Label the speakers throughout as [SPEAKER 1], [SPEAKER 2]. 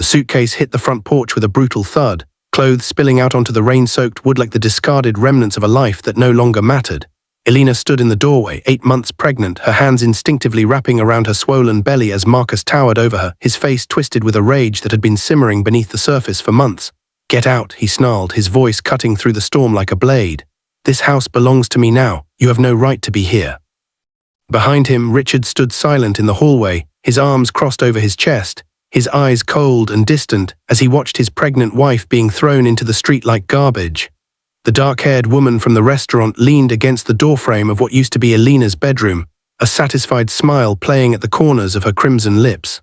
[SPEAKER 1] The suitcase hit the front porch with a brutal thud, clothes spilling out onto the rain-soaked wood like the discarded remnants of a life that no longer mattered. Elena stood in the doorway, 8 months pregnant, her hands instinctively wrapping around her swollen belly as Marcus towered over her, his face twisted with a rage that had been simmering beneath the surface for months. "Get out," he snarled, his voice cutting through the storm like a blade. "This house belongs to me now. You have no right to be here." Behind him, Richard stood silent in the hallway, his arms crossed over his chest, his eyes cold and distant as he watched his pregnant wife being thrown into the street like garbage. The dark-haired woman from the restaurant leaned against the doorframe of what used to be Elena's bedroom, a satisfied smile playing at the corners of her crimson lips.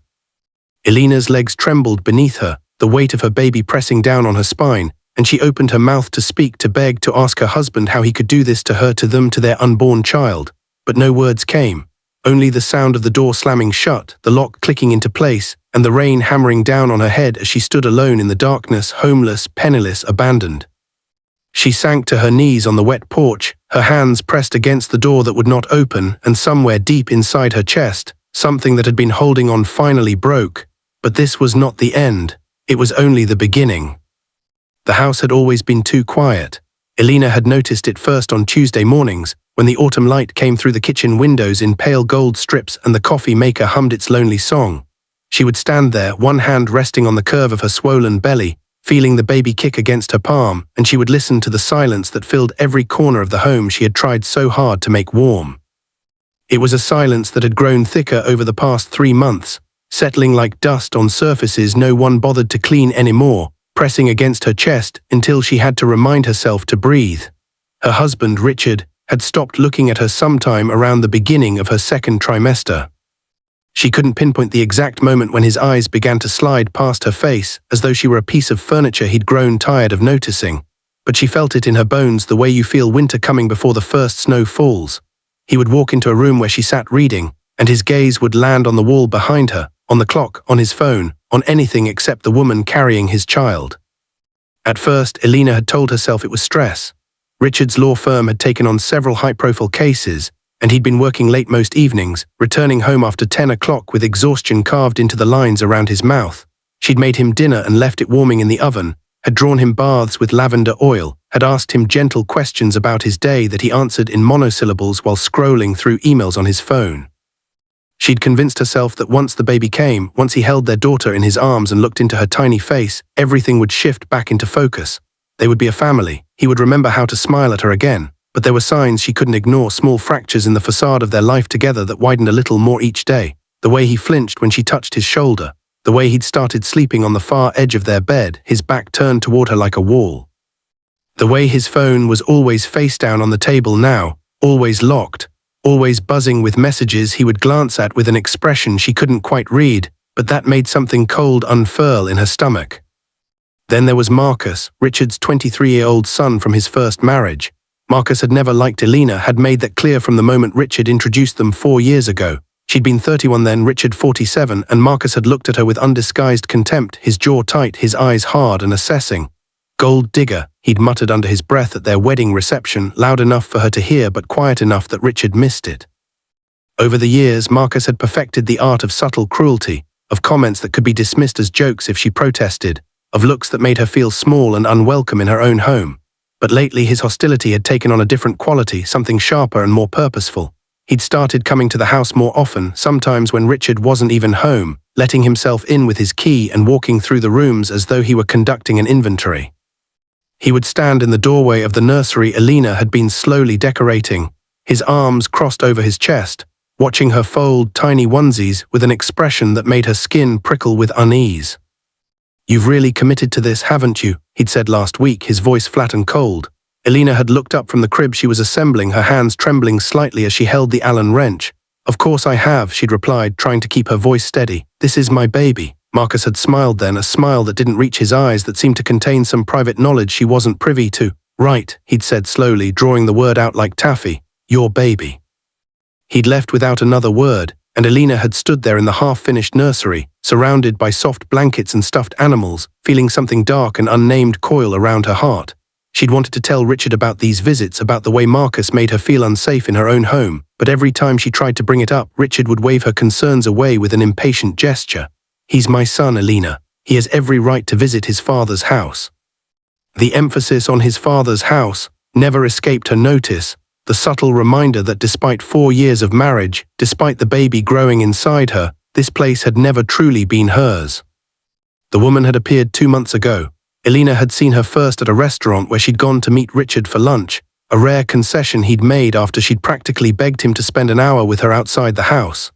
[SPEAKER 1] Elena's legs trembled beneath her, the weight of her baby pressing down on her spine, and she opened her mouth to speak, to beg, to ask her husband how he could do this to her, to them, to their unborn child. But no words came, only the sound of the door slamming shut, the lock clicking into place, and the rain hammering down on her head as she stood alone in the darkness, homeless, penniless, abandoned. She sank to her knees on the wet porch, her hands pressed against the door that would not open, and somewhere deep inside her chest, something that had been holding on finally broke. But this was not the end, it was only the beginning. The house had always been too quiet. Elena had noticed it first on Tuesday mornings, when the autumn light came through the kitchen windows in pale gold strips and the coffee maker hummed its lonely song. She would stand there, one hand resting on the curve of her swollen belly, feeling the baby kick against her palm, and she would listen to the silence that filled every corner of the home she had tried so hard to make warm. It was a silence that had grown thicker over the past 3 months, settling like dust on surfaces no one bothered to clean anymore, pressing against her chest until she had to remind herself to breathe. Her husband, Richard, had stopped looking at her sometime around the beginning of her second trimester. She couldn't pinpoint the exact moment when his eyes began to slide past her face, as though she were a piece of furniture he'd grown tired of noticing. But she felt it in her bones, the way you feel winter coming before the first snow falls. He would walk into a room where she sat reading, and his gaze would land on the wall behind her, on the clock, on his phone, on anything except the woman carrying his child. At first, Elena had told herself it was stress. Richard's law firm had taken on several high-profile cases, and he'd been working late most evenings, returning home after 10 o'clock with exhaustion carved into the lines around his mouth. She'd made him dinner and left it warming in the oven, had drawn him baths with lavender oil, had asked him gentle questions about his day that he answered in monosyllables while scrolling through emails on his phone. She'd convinced herself that once the baby came, once he held their daughter in his arms and looked into her tiny face, everything would shift back into focus. They would be a family. He would remember how to smile at her again. But there were signs she couldn't ignore, small fractures in the facade of their life together that widened a little more each day. The way he flinched when she touched his shoulder. The way he'd started sleeping on the far edge of their bed, his back turned toward her like a wall. The way his phone was always face down on the table now, always locked, always buzzing with messages he would glance at with an expression she couldn't quite read, but that made something cold unfurl in her stomach. Then there was Marcus, Richard's 23-year-old son from his first marriage. Marcus had never liked Elena, had made that clear from the moment Richard introduced them 4 years ago. She'd been 31 then, Richard 47, and Marcus had looked at her with undisguised contempt, his jaw tight, his eyes hard and assessing. "Gold digger," he'd muttered under his breath at their wedding reception, loud enough for her to hear but quiet enough that Richard missed it. Over the years, Marcus had perfected the art of subtle cruelty, of comments that could be dismissed as jokes if she protested, of looks that made her feel small and unwelcome in her own home. But lately his hostility had taken on a different quality, something sharper and more purposeful. He'd started coming to the house more often, sometimes when Richard wasn't even home, letting himself in with his key and walking through the rooms as though he were conducting an inventory. He would stand in the doorway of the nursery Elena had been slowly decorating, his arms crossed over his chest, watching her fold tiny onesies with an expression that made her skin prickle with unease. "You've really committed to this, haven't you?" he'd said last week, his voice flat and cold. Elena had looked up from the crib she was assembling, her hands trembling slightly as she held the Allen wrench. "Of course I have," she'd replied, trying to keep her voice steady. "This is my baby." Marcus had smiled then, a smile that didn't reach his eyes, that seemed to contain some private knowledge she wasn't privy to. "Right," he'd said slowly, drawing the word out like taffy. "Your baby." He'd left without another word, and Elena had stood there in the half-finished nursery, surrounded by soft blankets and stuffed animals, feeling something dark and unnamed coil around her heart. She'd wanted to tell Richard about these visits, about the way Marcus made her feel unsafe in her own home, but every time she tried to bring it up, Richard would wave her concerns away with an impatient gesture. "He's my son, Elena. He has every right to visit his father's house. The emphasis on his father's house never escaped her notice, the subtle reminder that despite 4 years of marriage, despite the baby growing inside her, this place had never truly been hers. The woman had appeared 2 months ago. Elena had seen her first at a restaurant where she'd gone to meet Richard for lunch, a rare concession he'd made after she'd practically begged him to spend an hour with her outside the house.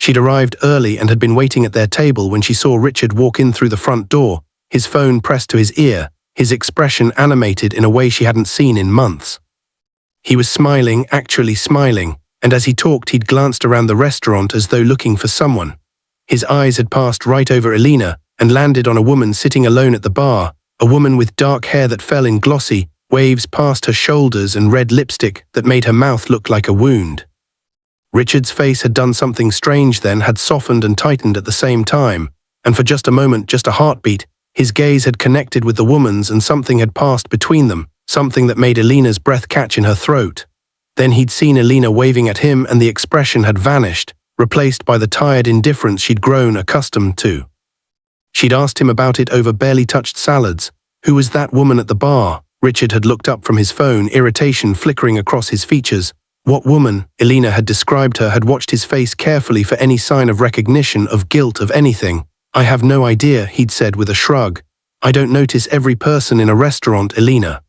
[SPEAKER 1] She'd arrived early and had been waiting at their table when she saw Richard walk in through the front door, his phone pressed to his ear, his expression animated in a way she hadn't seen in months. He was smiling, actually smiling, and as he talked he'd glanced around the restaurant as though looking for someone. His eyes had passed right over Elena and landed on a woman sitting alone at the bar, a woman with dark hair that fell in glossy waves past her shoulders and red lipstick that made her mouth look like a wound. Richard's face had done something strange then, had softened and tightened at the same time, and for just a moment, just a heartbeat, his gaze had connected with the woman's and something had passed between them, something that made Elena's breath catch in her throat. Then he'd seen Elena waving at him and the expression had vanished, replaced by the tired indifference she'd grown accustomed to. She'd asked him about it over barely touched salads. Who was that woman at the bar? Richard had looked up from his phone, irritation flickering across his features. What woman? Elena had described her, had watched his face carefully for any sign of recognition, of guilt, of anything. I have no idea, he'd said with a shrug. I don't notice every person in a restaurant, Elena.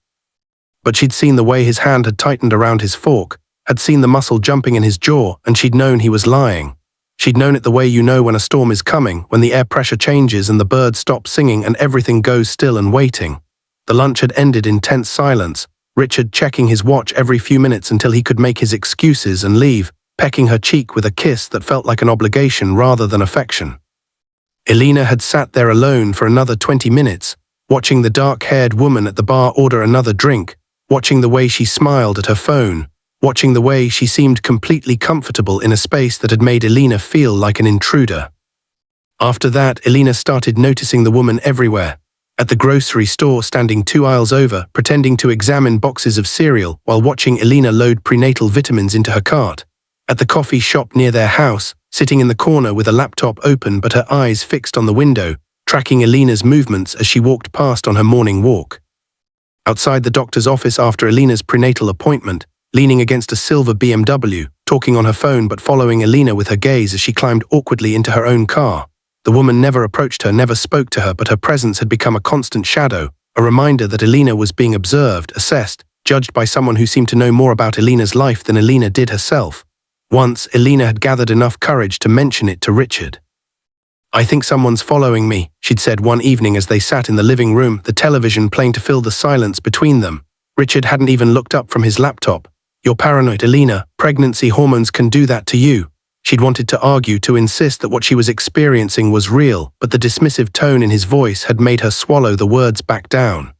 [SPEAKER 1] But she'd seen the way his hand had tightened around his fork, had seen the muscle jumping in his jaw, and she'd known he was lying. She'd known it the way you know when a storm is coming, when the air pressure changes and the birds stop singing and everything goes still and waiting. The lunch had ended in tense silence, Richard checking his watch every few minutes until he could make his excuses and leave, pecking her cheek with a kiss that felt like an obligation rather than affection. Elena had sat there alone for another 20 minutes, watching the dark-haired woman at the bar order another drink, watching the way she smiled at her phone, watching the way she seemed completely comfortable in a space that had made Elena feel like an intruder. After that, Elena started noticing the woman everywhere. At the grocery store, standing 2 aisles over, pretending to examine boxes of cereal while watching Elena load prenatal vitamins into her cart. At the coffee shop near their house, sitting in the corner with a laptop open but her eyes fixed on the window, tracking Elena's movements as she walked past on her morning walk. Outside the doctor's office after Elena's prenatal appointment, leaning against a silver BMW, talking on her phone but following Elena with her gaze as she climbed awkwardly into her own car. The woman never approached her, never spoke to her, but her presence had become a constant shadow, a reminder that Elena was being observed, assessed, judged by someone who seemed to know more about Elena's life than Elena did herself. Once, Elena had gathered enough courage to mention it to Richard. I think someone's following me, she'd said one evening as they sat in the living room, the television playing to fill the silence between them. Richard hadn't even looked up from his laptop. You're paranoid, Elena. Pregnancy hormones can do that to you. She'd wanted to argue, to insist that what she was experiencing was real, but the dismissive tone in his voice had made her swallow the words back down.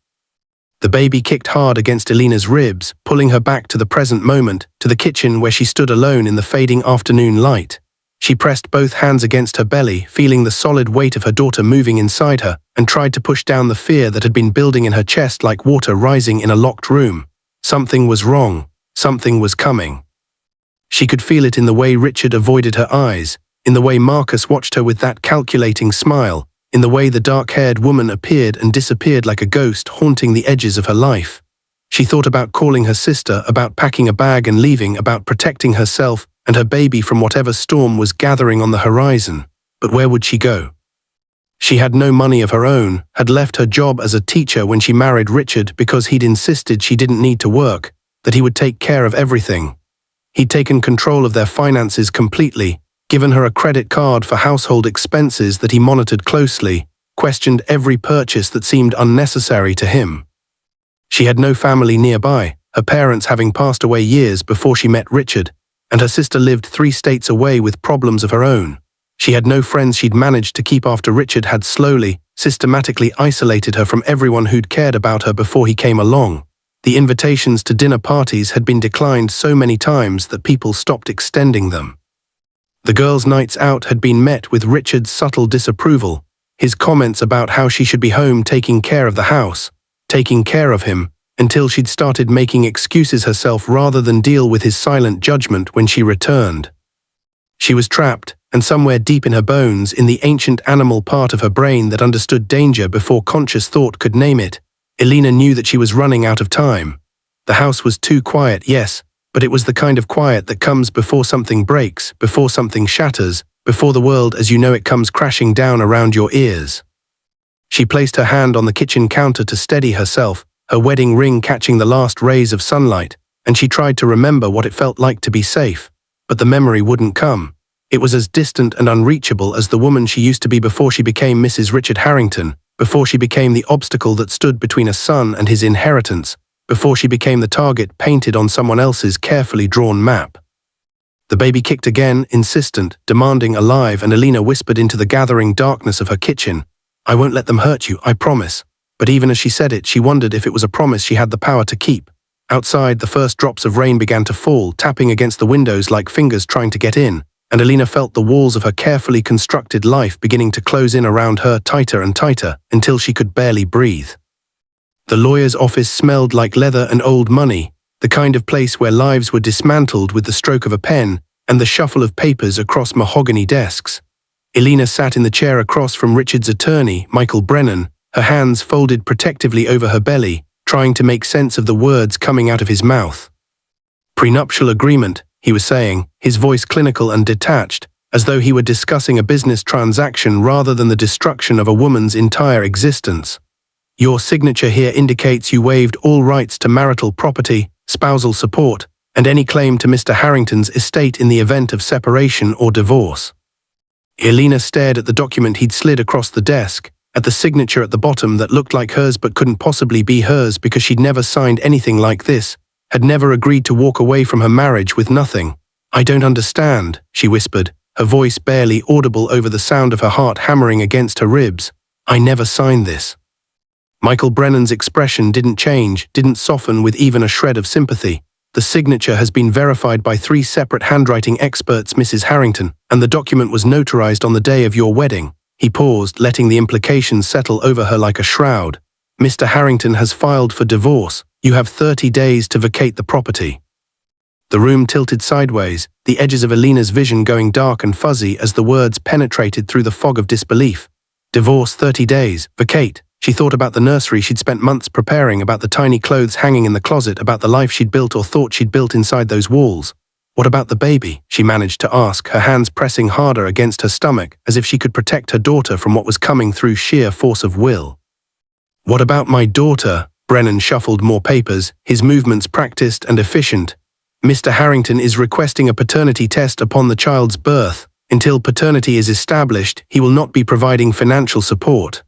[SPEAKER 1] The baby kicked hard against Elena's ribs, pulling her back to the present moment, to the kitchen where she stood alone in the fading afternoon light. She pressed both hands against her belly, feeling the solid weight of her daughter moving inside her, and tried to push down the fear that had been building in her chest like water rising in a locked room. Something was wrong. Something was coming. She could feel it in the way Richard avoided her eyes, in the way Marcus watched her with that calculating smile, in the way the dark-haired woman appeared and disappeared like a ghost haunting the edges of her life. She thought about calling her sister, about packing a bag and leaving, about protecting herself and her baby from whatever storm was gathering on the horizon. But where would she go? She had no money of her own, had left her job as a teacher when she married Richard because he'd insisted she didn't need to work, that he would take care of everything. He'd taken control of their finances completely, given her a credit card for household expenses that he monitored closely, questioned every purchase that seemed unnecessary to him. She had no family nearby, her parents having passed away years before she met Richard, and her sister lived 3 states away with problems of her own. She had no friends she'd managed to keep after Richard had slowly, systematically isolated her from everyone who'd cared about her before he came along. The invitations to dinner parties had been declined so many times that people stopped extending them. The girls' nights out had been met with Richard's subtle disapproval, his comments about how she should be home taking care of the house, taking care of him, until she'd started making excuses herself rather than deal with his silent judgment when she returned. She was trapped, and somewhere deep in her bones, in the ancient animal part of her brain that understood danger before conscious thought could name it, Elena knew that she was running out of time. The house was too quiet, yes, but it was the kind of quiet that comes before something breaks, before something shatters, before the world as you know it comes crashing down around your ears. She placed her hand on the kitchen counter to steady herself, her wedding ring catching the last rays of sunlight, and she tried to remember what it felt like to be safe. But the memory wouldn't come. It was as distant and unreachable as the woman she used to be before she became Mrs. Richard Harrington, before she became the obstacle that stood between a son and his inheritance, before she became the target painted on someone else's carefully drawn map. The baby kicked again, insistent, demanding alive, and Elena whispered into the gathering darkness of her kitchen, "I won't let them hurt you, I promise." But even as she said it, she wondered if it was a promise she had the power to keep. Outside, the first drops of rain began to fall, tapping against the windows like fingers trying to get in, and Elena felt the walls of her carefully constructed life beginning to close in around her tighter and tighter, until she could barely breathe. The lawyer's office smelled like leather and old money, the kind of place where lives were dismantled with the stroke of a pen and the shuffle of papers across mahogany desks. Elena sat in the chair across from Richard's attorney, Michael Brennan, her hands folded protectively over her belly, trying to make sense of the words coming out of his mouth. "Prenuptial agreement," he was saying, his voice clinical and detached, as though he were discussing a business transaction rather than the destruction of a woman's entire existence. "Your signature here indicates you waived all rights to marital property, spousal support, and any claim to Mr. Harrington's estate in the event of separation or divorce." Elena stared at the document he'd slid across the desk, at the signature at the bottom that looked like hers but couldn't possibly be hers because she'd never signed anything like this, had never agreed to walk away from her marriage with nothing. "I don't understand," she whispered, her voice barely audible over the sound of her heart hammering against her ribs. "I never signed this." Michael Brennan's expression didn't change, didn't soften with even a shred of sympathy. "The signature has been verified by 3 separate handwriting experts, Mrs. Harrington, and the document was notarized on the day of your wedding." He paused, letting the implications settle over her like a shroud. "Mr. Harrington has filed for divorce. You have 30 days to vacate the property." The room tilted sideways, the edges of Elena's vision going dark and fuzzy as the words penetrated through the fog of disbelief. Divorce, 30 days, vacate. She thought about the nursery she'd spent months preparing, about the tiny clothes hanging in the closet, about the life she'd built or thought she'd built inside those walls. "What about the baby?" she managed to ask, her hands pressing harder against her stomach, as if she could protect her daughter from what was coming through sheer force of will. "What about my daughter?" Brennan shuffled more papers, his movements practiced and efficient. "Mr. Harrington is requesting a paternity test upon the child's birth. Until paternity is established, he will not be providing financial support."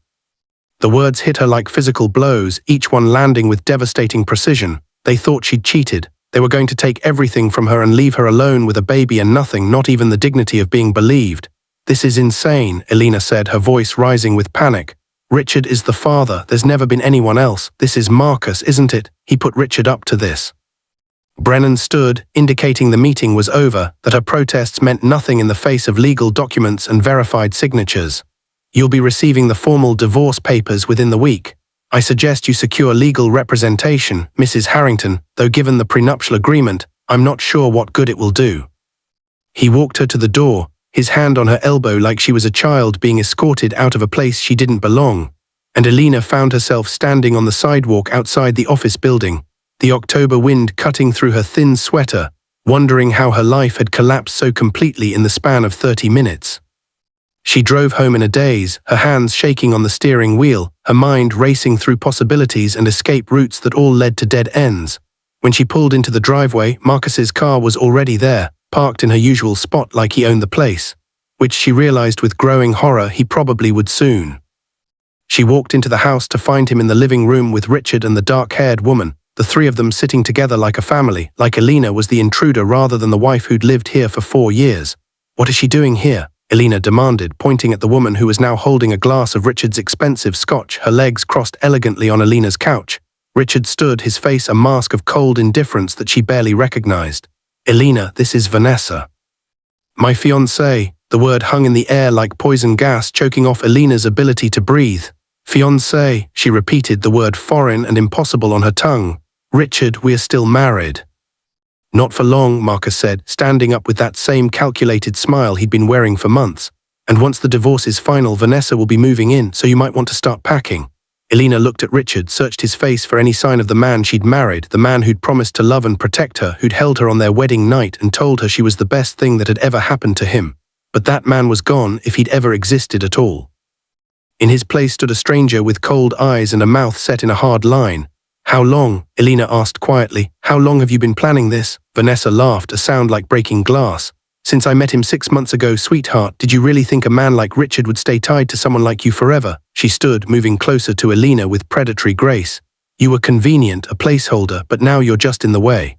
[SPEAKER 1] The words hit her like physical blows, each one landing with devastating precision. They thought she'd cheated. They were going to take everything from her and leave her alone with a baby and nothing, not even the dignity of being believed. "This is insane," Elena said, her voice rising with panic. "Richard is the father. There's never been anyone else. This is Marcus, isn't it? He put Richard up to this." Brennan stood, indicating the meeting was over, that her protests meant nothing in the face of legal documents and verified signatures. "You'll be receiving the formal divorce papers within the week. I suggest you secure legal representation, Mrs. Harrington, though given the prenuptial agreement, I'm not sure what good it will do." He walked her to the door, his hand on her elbow like she was a child being escorted out of a place she didn't belong, and Elena found herself standing on the sidewalk outside the office building, the October wind cutting through her thin sweater, wondering how her life had collapsed so completely in the span of 30 minutes. She drove home in a daze, her hands shaking on the steering wheel, her mind racing through possibilities and escape routes that all led to dead ends. When she pulled into the driveway, Marcus's car was already there, parked in her usual spot like he owned the place, which she realized with growing horror he probably would soon. She walked into the house to find him in the living room with Richard and the dark-haired woman, the 3 of them sitting together like a family, like Elena was the intruder rather than the wife who'd lived here for 4 years. "What is she doing here?" Elena demanded, pointing at the woman who was now holding a glass of Richard's expensive scotch, her legs crossed elegantly on Elena's couch. Richard stood, his face a mask of cold indifference that she barely recognized. "Elena, this is Vanessa." "My fiancé," the word hung in the air like poison gas, choking off Elena's ability to breathe. "Fiancé," she repeated, the word foreign and impossible on her tongue. "Richard, we are still married." Not for long, Marcus said, standing up with that same calculated smile he'd been wearing for months. And once the divorce is final, Vanessa will be moving in, so you might want to start packing. Elena looked at Richard, searched his face for any sign of the man she'd married, the man who'd promised to love and protect her, who'd held her on their wedding night and told her she was the best thing that had ever happened to him. But that man was gone, if he'd ever existed at all. In his place stood a stranger with cold eyes and a mouth set in a hard line. "How long?" Elena asked quietly. "How long have you been planning this?" Vanessa laughed, a sound like breaking glass. "Since I met him 6 months ago, sweetheart. Did you really think a man like Richard would stay tied to someone like you forever?" She stood, moving closer to Elena with predatory grace. "You were convenient, a placeholder, but now you're just in the way."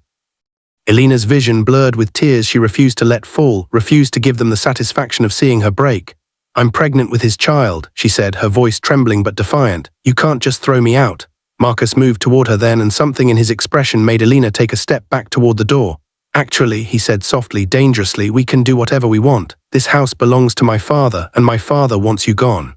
[SPEAKER 1] Elena's vision blurred with tears she refused to let fall, refused to give them the satisfaction of seeing her break. "I'm pregnant with his child," she said, her voice trembling but defiant. "You can't just throw me out." Marcus moved toward her then, and something in his expression made Elena take a step back toward the door. "Actually," he said softly, dangerously, "we can do whatever we want. This house belongs to my father, and my father wants you gone."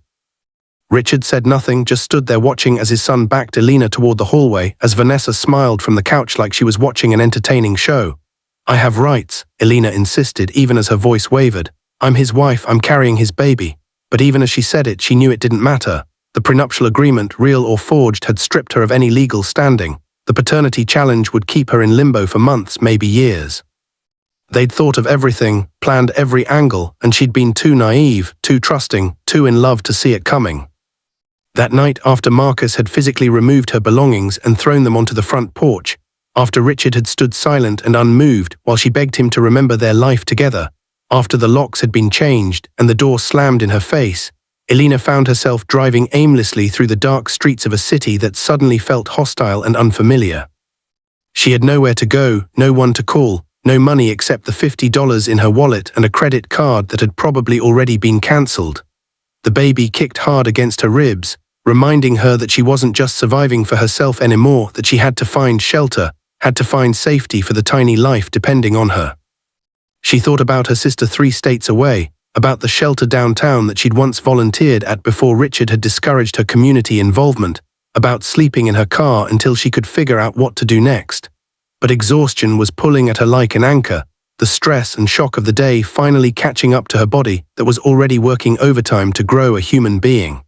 [SPEAKER 1] Richard said nothing, just stood there watching as his son backed Elena toward the hallway, as Vanessa smiled from the couch like she was watching an entertaining show. "I have rights," Elena insisted, even as her voice wavered. "I'm his wife, I'm carrying his baby." But even as she said it, she knew it didn't matter. The prenuptial agreement, real or forged, had stripped her of any legal standing. The paternity challenge would keep her in limbo for months, maybe years. They'd thought of everything, planned every angle, and she'd been too naive, too trusting, too in love to see it coming. That night, after Marcus had physically removed her belongings and thrown them onto the front porch, after Richard had stood silent and unmoved while she begged him to remember their life together, after the locks had been changed and the door slammed in her face, Elena found herself driving aimlessly through the dark streets of a city that suddenly felt hostile and unfamiliar. She had nowhere to go, no one to call, no money except the $50 in her wallet and a credit card that had probably already been cancelled. The baby kicked hard against her ribs, reminding her that she wasn't just surviving for herself anymore, that she had to find shelter, had to find safety for the tiny life depending on her. She thought about her sister 3 states away, about the shelter downtown that she'd once volunteered at before Richard had discouraged her community involvement, about sleeping in her car until she could figure out what to do next. But exhaustion was pulling at her like an anchor, the stress and shock of the day finally catching up to her body that was already working overtime to grow a human being.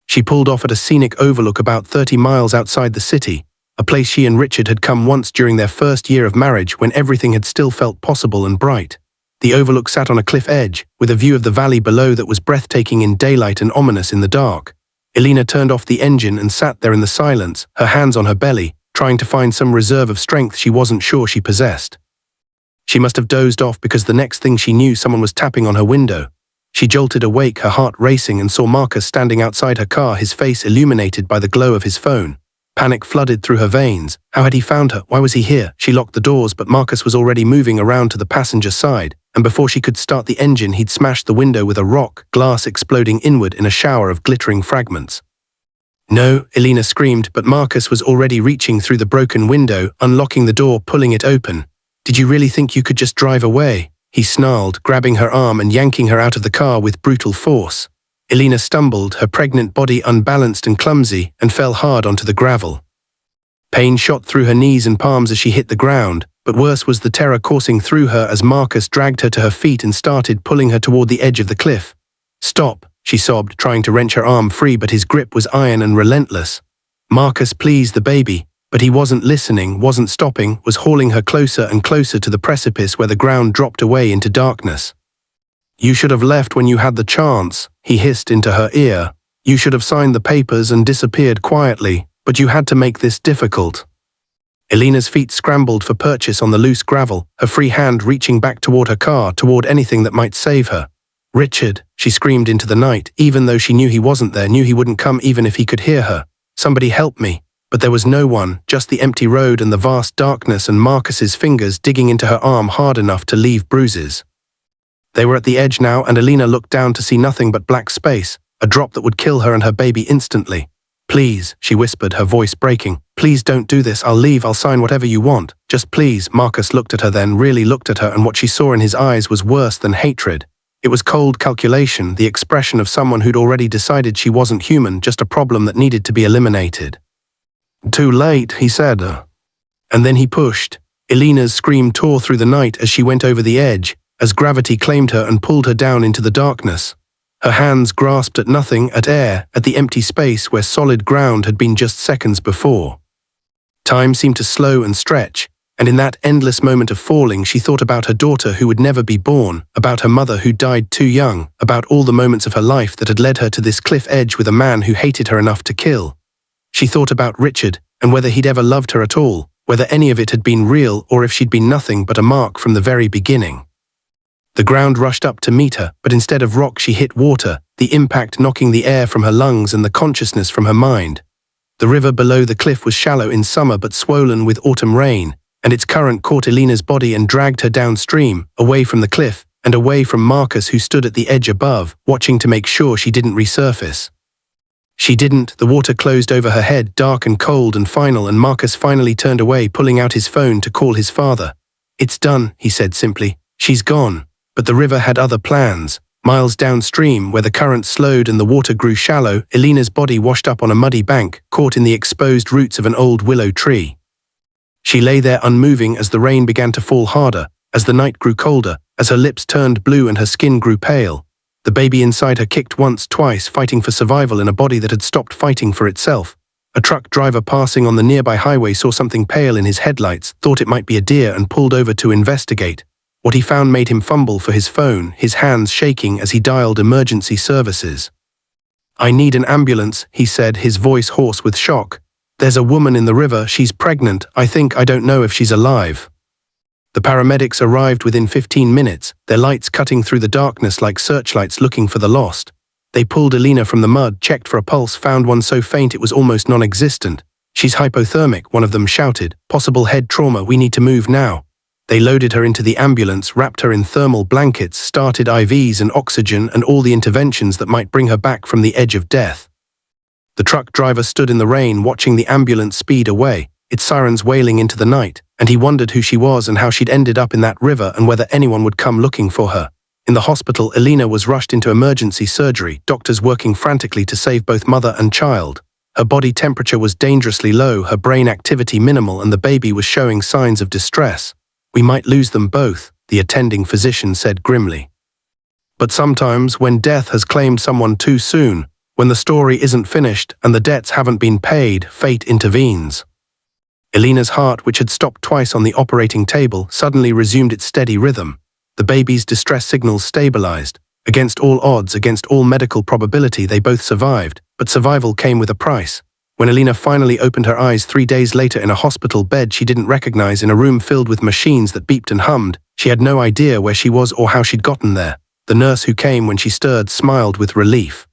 [SPEAKER 1] She pulled off at a scenic overlook about 30 miles outside the city, a place she and Richard had come once during their first year of marriage when everything had still felt possible and bright. The overlook sat on a cliff edge, with a view of the valley below that was breathtaking in daylight and ominous in the dark. Elena turned off the engine and sat there in the silence, her hands on her belly, trying to find some reserve of strength she wasn't sure she possessed. She must have dozed off because the next thing she knew, someone was tapping on her window. She jolted awake, her heart racing, and saw Marcus standing outside her car, his face illuminated by the glow of his phone. Panic flooded through her veins. How had he found her? Why was he here? She locked the doors, but Marcus was already moving around to the passenger side, and before she could start the engine, he'd smashed the window with a rock, glass exploding inward in a shower of glittering fragments. "No," Elena screamed, but Marcus was already reaching through the broken window, unlocking the door, pulling it open. "Did you really think you could just drive away?" he snarled, grabbing her arm and yanking her out of the car with brutal force. Elena stumbled, her pregnant body unbalanced and clumsy, and fell hard onto the gravel. Pain shot through her knees and palms as she hit the ground, but worse was the terror coursing through her as Marcus dragged her to her feet and started pulling her toward the edge of the cliff. "Stop," she sobbed, trying to wrench her arm free, but his grip was iron and relentless. "Marcus, please," the baby. But he wasn't listening, wasn't stopping, was hauling her closer and closer to the precipice where the ground dropped away into darkness. "You should have left when you had the chance," he hissed into her ear. "You should have signed the papers and disappeared quietly, but you had to make this difficult." Elena's feet scrambled for purchase on the loose gravel, her free hand reaching back toward her car, toward anything that might save her. "Richard," she screamed into the night, even though she knew he wasn't there, knew he wouldn't come even if he could hear her. "Somebody help me." But there was no one, just the empty road and the vast darkness and Marcus's fingers digging into her arm hard enough to leave bruises. They were at the edge now, and Elena looked down to see nothing but black space, a drop that would kill her and her baby instantly. "Please," she whispered, her voice breaking. "Please don't do this. I'll leave. I'll sign whatever you want. Just please." Marcus looked at her then, really looked at her, and what she saw in his eyes was worse than hatred. It was cold calculation, the expression of someone who'd already decided she wasn't human, just a problem that needed to be eliminated. "Too late," he said. And then he pushed. Elena's scream tore through the night as she went over the edge, as gravity claimed her and pulled her down into the darkness. Her hands grasped at nothing, at air, at the empty space where solid ground had been just seconds before. Time seemed to slow and stretch, and in that endless moment of falling she thought about her daughter who would never be born, about her mother who died too young, about all the moments of her life that had led her to this cliff edge with a man who hated her enough to kill. She thought about Richard, and whether he'd ever loved her at all, whether any of it had been real or if she'd been nothing but a mark from the very beginning. The ground rushed up to meet her, but instead of rock she hit water, the impact knocking the air from her lungs and the consciousness from her mind. The river below the cliff was shallow in summer but swollen with autumn rain, and its current caught Elena's body and dragged her downstream, away from the cliff, and away from Marcus who stood at the edge above, watching to make sure she didn't resurface. She didn't. The water closed over her head, dark and cold and final, and Marcus finally turned away, pulling out his phone to call his father. "It's done," he said simply. "She's gone." But the river had other plans. Miles downstream, where the current slowed and the water grew shallow, Elena's body washed up on a muddy bank, caught in the exposed roots of an old willow tree. She lay there unmoving as the rain began to fall harder, as the night grew colder, as her lips turned blue and her skin grew pale. The baby inside her kicked once, twice, fighting for survival in a body that had stopped fighting for itself. A truck driver passing on the nearby highway saw something pale in his headlights, thought it might be a deer, and pulled over to investigate. What he found made him fumble for his phone, his hands shaking as he dialed emergency services. "I need an ambulance," he said, his voice hoarse with shock. "There's a woman in the river, she's pregnant, I don't know if she's alive." The paramedics arrived within 15 minutes, their lights cutting through the darkness like searchlights looking for the lost. They pulled Elena from the mud, checked for a pulse, found one so faint it was almost non-existent. "She's hypothermic," one of them shouted. "Possible head trauma, we need to move now." They loaded her into the ambulance, wrapped her in thermal blankets, started IVs and oxygen and all the interventions that might bring her back from the edge of death. The truck driver stood in the rain watching the ambulance speed away, its sirens wailing into the night, and he wondered who she was and how she'd ended up in that river and whether anyone would come looking for her. In the hospital, Elena was rushed into emergency surgery, doctors working frantically to save both mother and child. Her body temperature was dangerously low, her brain activity minimal, and the baby was showing signs of distress. "We might lose them both," the attending physician said grimly. But sometimes, when death has claimed someone too soon, when the story isn't finished and the debts haven't been paid, fate intervenes. Elena's heart, which had stopped twice on the operating table, suddenly resumed its steady rhythm. The baby's distress signals stabilized. Against all odds, against all medical probability, they both survived, but survival came with a price. When Elena finally opened her eyes 3 days later in a hospital bed she didn't recognize, in a room filled with machines that beeped and hummed, she had no idea where she was or how she'd gotten there. The nurse who came when she stirred smiled with relief.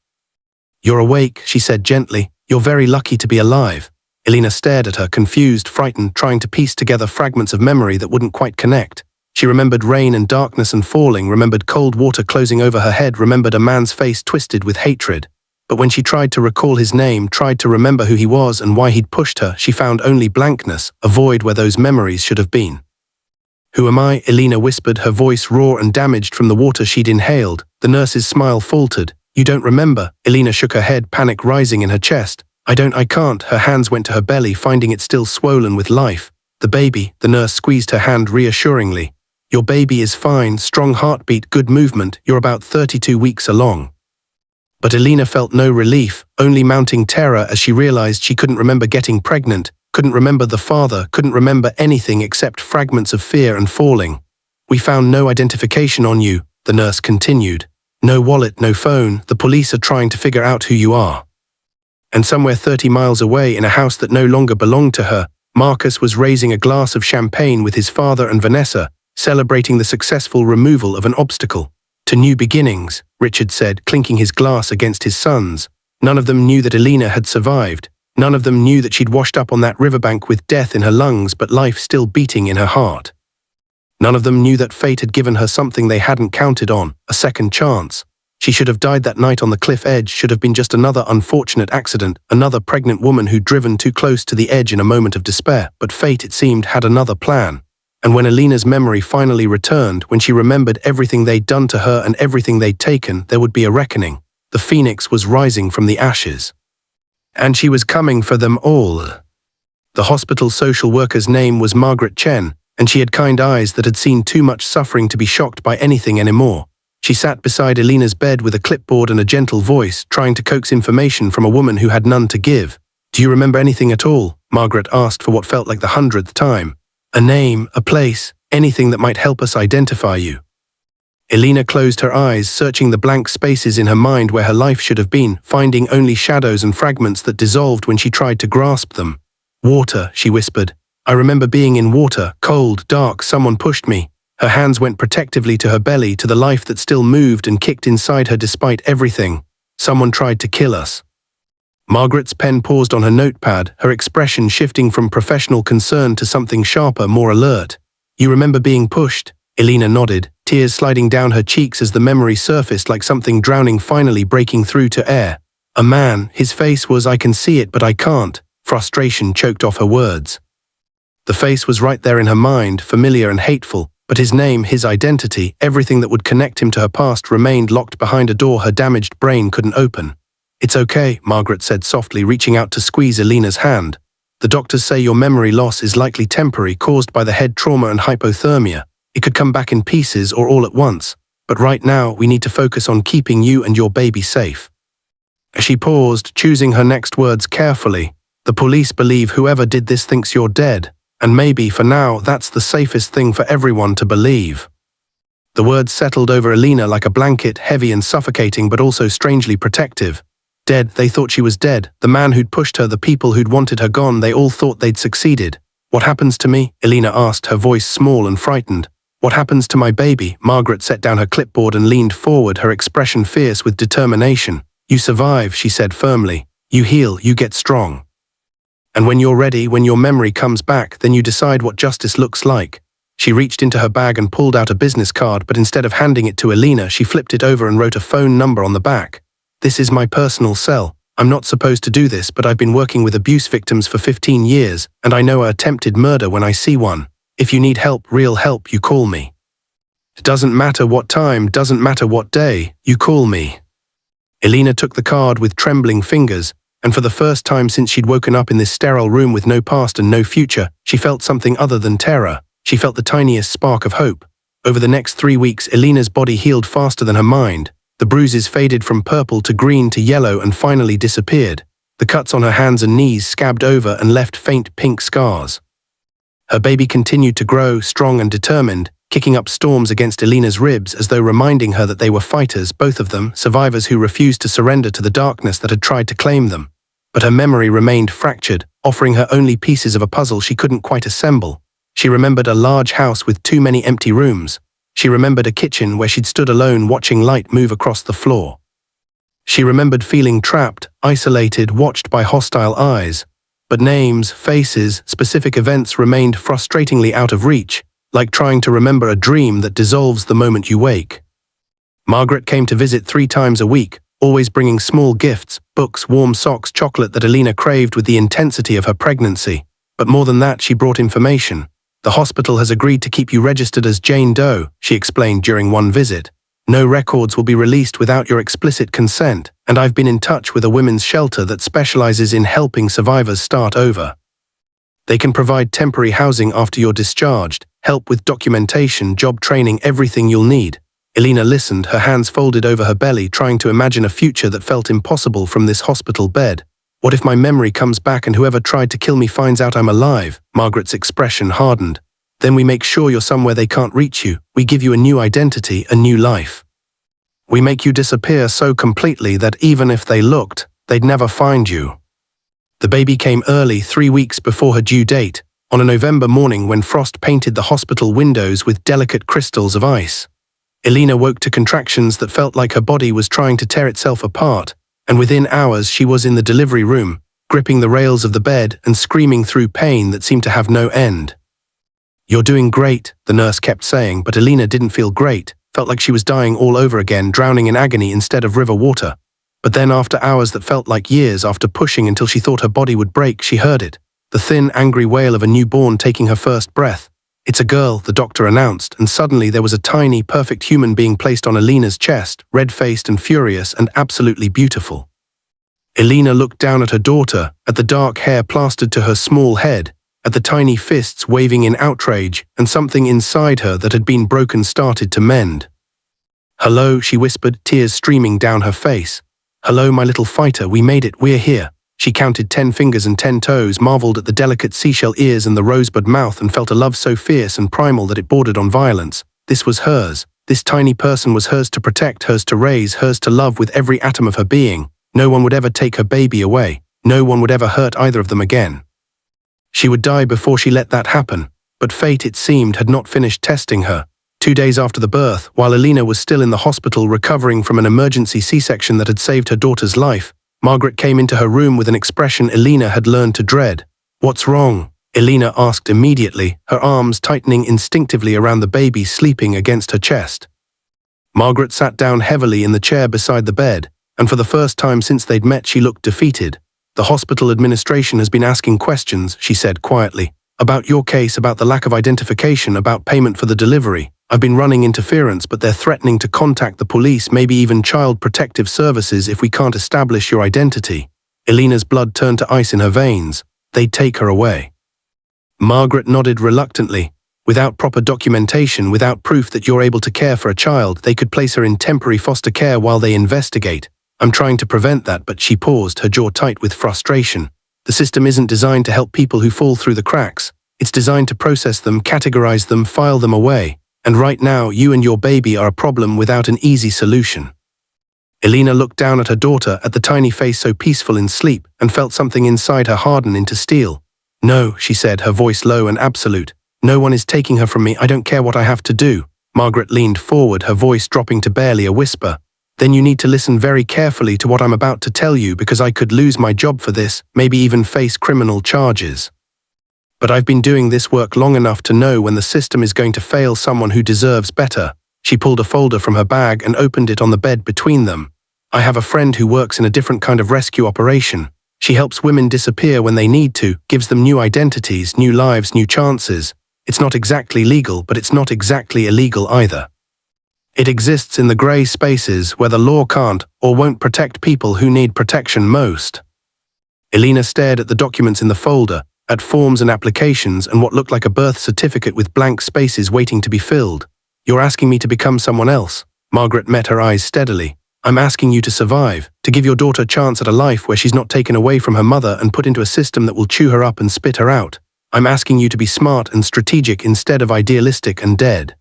[SPEAKER 1] "You're awake," she said gently. "You're very lucky to be alive." Elena stared at her, confused, frightened, trying to piece together fragments of memory that wouldn't quite connect. She remembered rain and darkness and falling, remembered cold water closing over her head, remembered a man's face twisted with hatred. But when she tried to recall his name, tried to remember who he was and why he'd pushed her, she found only blankness, a void where those memories should have been. "Who am I?" Elena whispered, her voice raw and damaged from the water she'd inhaled. The nurse's smile faltered. "You don't remember?" Elena shook her head, panic rising in her chest. I can't." Her hands went to her belly, finding it still swollen with life. "The baby," the nurse squeezed her hand reassuringly. "Your baby is fine, strong heartbeat, good movement, you're about 32 weeks along." But Elena felt no relief, only mounting terror as she realized she couldn't remember getting pregnant, couldn't remember the father, couldn't remember anything except fragments of fear and falling. "We found no identification on you," the nurse continued. "No wallet, no phone, the police are trying to figure out who you are." And somewhere 30 miles away, in a house that no longer belonged to her, Marcus was raising a glass of champagne with his father and Vanessa, celebrating the successful removal of an obstacle. "To new beginnings," Richard said, clinking his glass against his son's. None of them knew that Elena had survived. None of them knew that she'd washed up on that riverbank with death in her lungs but life still beating in her heart. None of them knew that fate had given her something they hadn't counted on, a second chance. She should have died that night on the cliff edge, should have been just another unfortunate accident, another pregnant woman who'd driven too close to the edge in a moment of despair. But fate, it seemed, had another plan. And when Elena's memory finally returned, when she remembered everything they'd done to her and everything they'd taken, there would be a reckoning. The phoenix was rising from the ashes. And she was coming for them all. The hospital social worker's name was Margaret Chen, and she had kind eyes that had seen too much suffering to be shocked by anything anymore. She sat beside Elena's bed with a clipboard and a gentle voice, trying to coax information from a woman who had none to give. "Do you remember anything at all?" Margaret asked for what felt like the 100th time. "A name, a place, anything that might help us identify you." Elena closed her eyes, searching the blank spaces in her mind where her life should have been, finding only shadows and fragments that dissolved when she tried to grasp them. "Water," she whispered. "I remember being in water, cold, dark, someone pushed me." Her hands went protectively to her belly, to the life that still moved and kicked inside her despite everything. "Someone tried to kill us." Margaret's pen paused on her notepad, her expression shifting from professional concern to something sharper, more alert. "You remember being pushed?" Elena nodded, tears sliding down her cheeks as the memory surfaced like something drowning finally breaking through to air. "A man, his face was, I can see it but I can't." Frustration choked off her words. The face was right there in her mind, familiar and hateful, but his name, his identity, everything that would connect him to her past remained locked behind a door her damaged brain couldn't open. "It's okay," Margaret said softly, reaching out to squeeze Elena's hand. "The doctors say your memory loss is likely temporary, caused by the head trauma and hypothermia. It could come back in pieces or all at once, but right now we need to focus on keeping you and your baby safe." As she paused, choosing her next words carefully, "The police believe whoever did this thinks you're dead. And maybe, for now, that's the safest thing for everyone to believe." The words settled over Elena like a blanket, heavy and suffocating but also strangely protective. Dead, they thought she was dead. The man who'd pushed her, the people who'd wanted her gone, they all thought they'd succeeded. "What happens to me?" Elena asked, her voice small and frightened. "What happens to my baby?" Margaret set down her clipboard and leaned forward, her expression fierce with determination. "You survive," she said firmly. "You heal, you get strong. And when you're ready, when your memory comes back, then you decide what justice looks like." She reached into her bag and pulled out a business card, but instead of handing it to Elena, she flipped it over and wrote a phone number on the back. "This is my personal cell. I'm not supposed to do this, but I've been working with abuse victims for 15 years, and I know attempted murder when I see one. If you need help, real help, you call me. It doesn't matter what time, doesn't matter what day, you call me." Elena took the card with trembling fingers, and for the first time since she'd woken up in this sterile room with no past and no future, she felt something other than terror. She felt the tiniest spark of hope. Over the next 3 weeks, Elena's body healed faster than her mind. The bruises faded from purple to green to yellow and finally disappeared. The cuts on her hands and knees scabbed over and left faint pink scars. Her baby continued to grow, strong and determined, kicking up storms against Elena's ribs as though reminding her that they were fighters, both of them, survivors who refused to surrender to the darkness that had tried to claim them. But her memory remained fractured, offering her only pieces of a puzzle she couldn't quite assemble. She remembered a large house with too many empty rooms. She remembered a kitchen where she'd stood alone watching light move across the floor. She remembered feeling trapped, isolated, watched by hostile eyes. But names, faces, specific events remained frustratingly out of reach, like trying to remember a dream that dissolves the moment you wake. Margaret came to visit 3 times a week, always bringing small gifts, books, warm socks, chocolate that Elena craved with the intensity of her pregnancy. But more than that, she brought information. "The hospital has agreed to keep you registered as Jane Doe," she explained during one visit. "No records will be released without your explicit consent, and I've been in touch with a women's shelter that specializes in helping survivors start over. They can provide temporary housing after you're discharged, help with documentation, job training, everything you'll need." Elena listened, her hands folded over her belly, trying to imagine a future that felt impossible from this hospital bed. "What if my memory comes back and whoever tried to kill me finds out I'm alive?" Margaret's expression hardened. "Then we make sure you're somewhere they can't reach you. We give you a new identity, a new life. We make you disappear so completely that even if they looked, they'd never find you." The baby came early, 3 weeks before her due date, on a November morning when frost painted the hospital windows with delicate crystals of ice. Elena woke to contractions that felt like her body was trying to tear itself apart, and within hours she was in the delivery room, gripping the rails of the bed and screaming through pain that seemed to have no end. "You're doing great," the nurse kept saying, but Elena didn't feel great, felt like she was dying all over again, drowning in agony instead of river water. But then after hours that felt like years, after pushing until she thought her body would break, she heard it. The thin, angry wail of a newborn taking her first breath. "It's a girl," the doctor announced, and suddenly there was a tiny, perfect human being placed on Elena's chest, red-faced and furious and absolutely beautiful. Elena looked down at her daughter, at the dark hair plastered to her small head. at the tiny fists waving in outrage, and something inside her that had been broken started to mend. "Hello," she whispered, tears streaming down her face. "Hello, my little fighter, we made it, we're here." She counted 10 fingers and 10 toes, marveled at the delicate seashell ears and the rosebud mouth, and felt a love so fierce and primal that it bordered on violence. This was hers. This tiny person was hers to protect, hers to raise, hers to love with every atom of her being. No one would ever take her baby away. No one would ever hurt either of them again. She would die before she let that happen, but fate, it seemed, had not finished testing her. 2 days after the birth, while Elena was still in the hospital recovering from an emergency C-section that had saved her daughter's life, Margaret came into her room with an expression Elena had learned to dread. "What's wrong?" Elena asked immediately, her arms tightening instinctively around the baby sleeping against her chest. Margaret sat down heavily in the chair beside the bed, and for the first time since they'd met she looked defeated. "The hospital administration has been asking questions," she said quietly, "about your case, about the lack of identification, about payment for the delivery. I've been running interference, but they're threatening to contact the police, maybe even Child Protective Services, if we can't establish your identity." Elena's blood turned to ice in her veins. "They'd take her away." Margaret nodded reluctantly. "Without proper documentation, without proof that you're able to care for a child, they could place her in temporary foster care while they investigate. I'm trying to prevent that," but she paused, her jaw tight with frustration. "The system isn't designed to help people who fall through the cracks. It's designed to process them, categorize them, file them away. And right now, you and your baby are a problem without an easy solution." Elena looked down at her daughter, at the tiny face so peaceful in sleep, and felt something inside her harden into steel. "No," she said, her voice low and absolute. "No one is taking her from me. I don't care what I have to do." Margaret leaned forward, her voice dropping to barely a whisper. "Then you need to listen very carefully to what I'm about to tell you, because I could lose my job for this, maybe even face criminal charges. But I've been doing this work long enough to know when the system is going to fail someone who deserves better." She pulled a folder from her bag and opened it on the bed between them. "I have a friend who works in a different kind of rescue operation. She helps women disappear when they need to, gives them new identities, new lives, new chances. It's not exactly legal, but it's not exactly illegal either. It exists in the grey spaces where the law can't or won't protect people who need protection most." Elena stared at the documents in the folder, at forms and applications and what looked like a birth certificate with blank spaces waiting to be filled. "You're asking me to become someone else?" Margaret met her eyes steadily. "I'm asking you to survive, to give your daughter a chance at a life where she's not taken away from her mother and put into a system that will chew her up and spit her out. I'm asking you to be smart and strategic instead of idealistic and dead."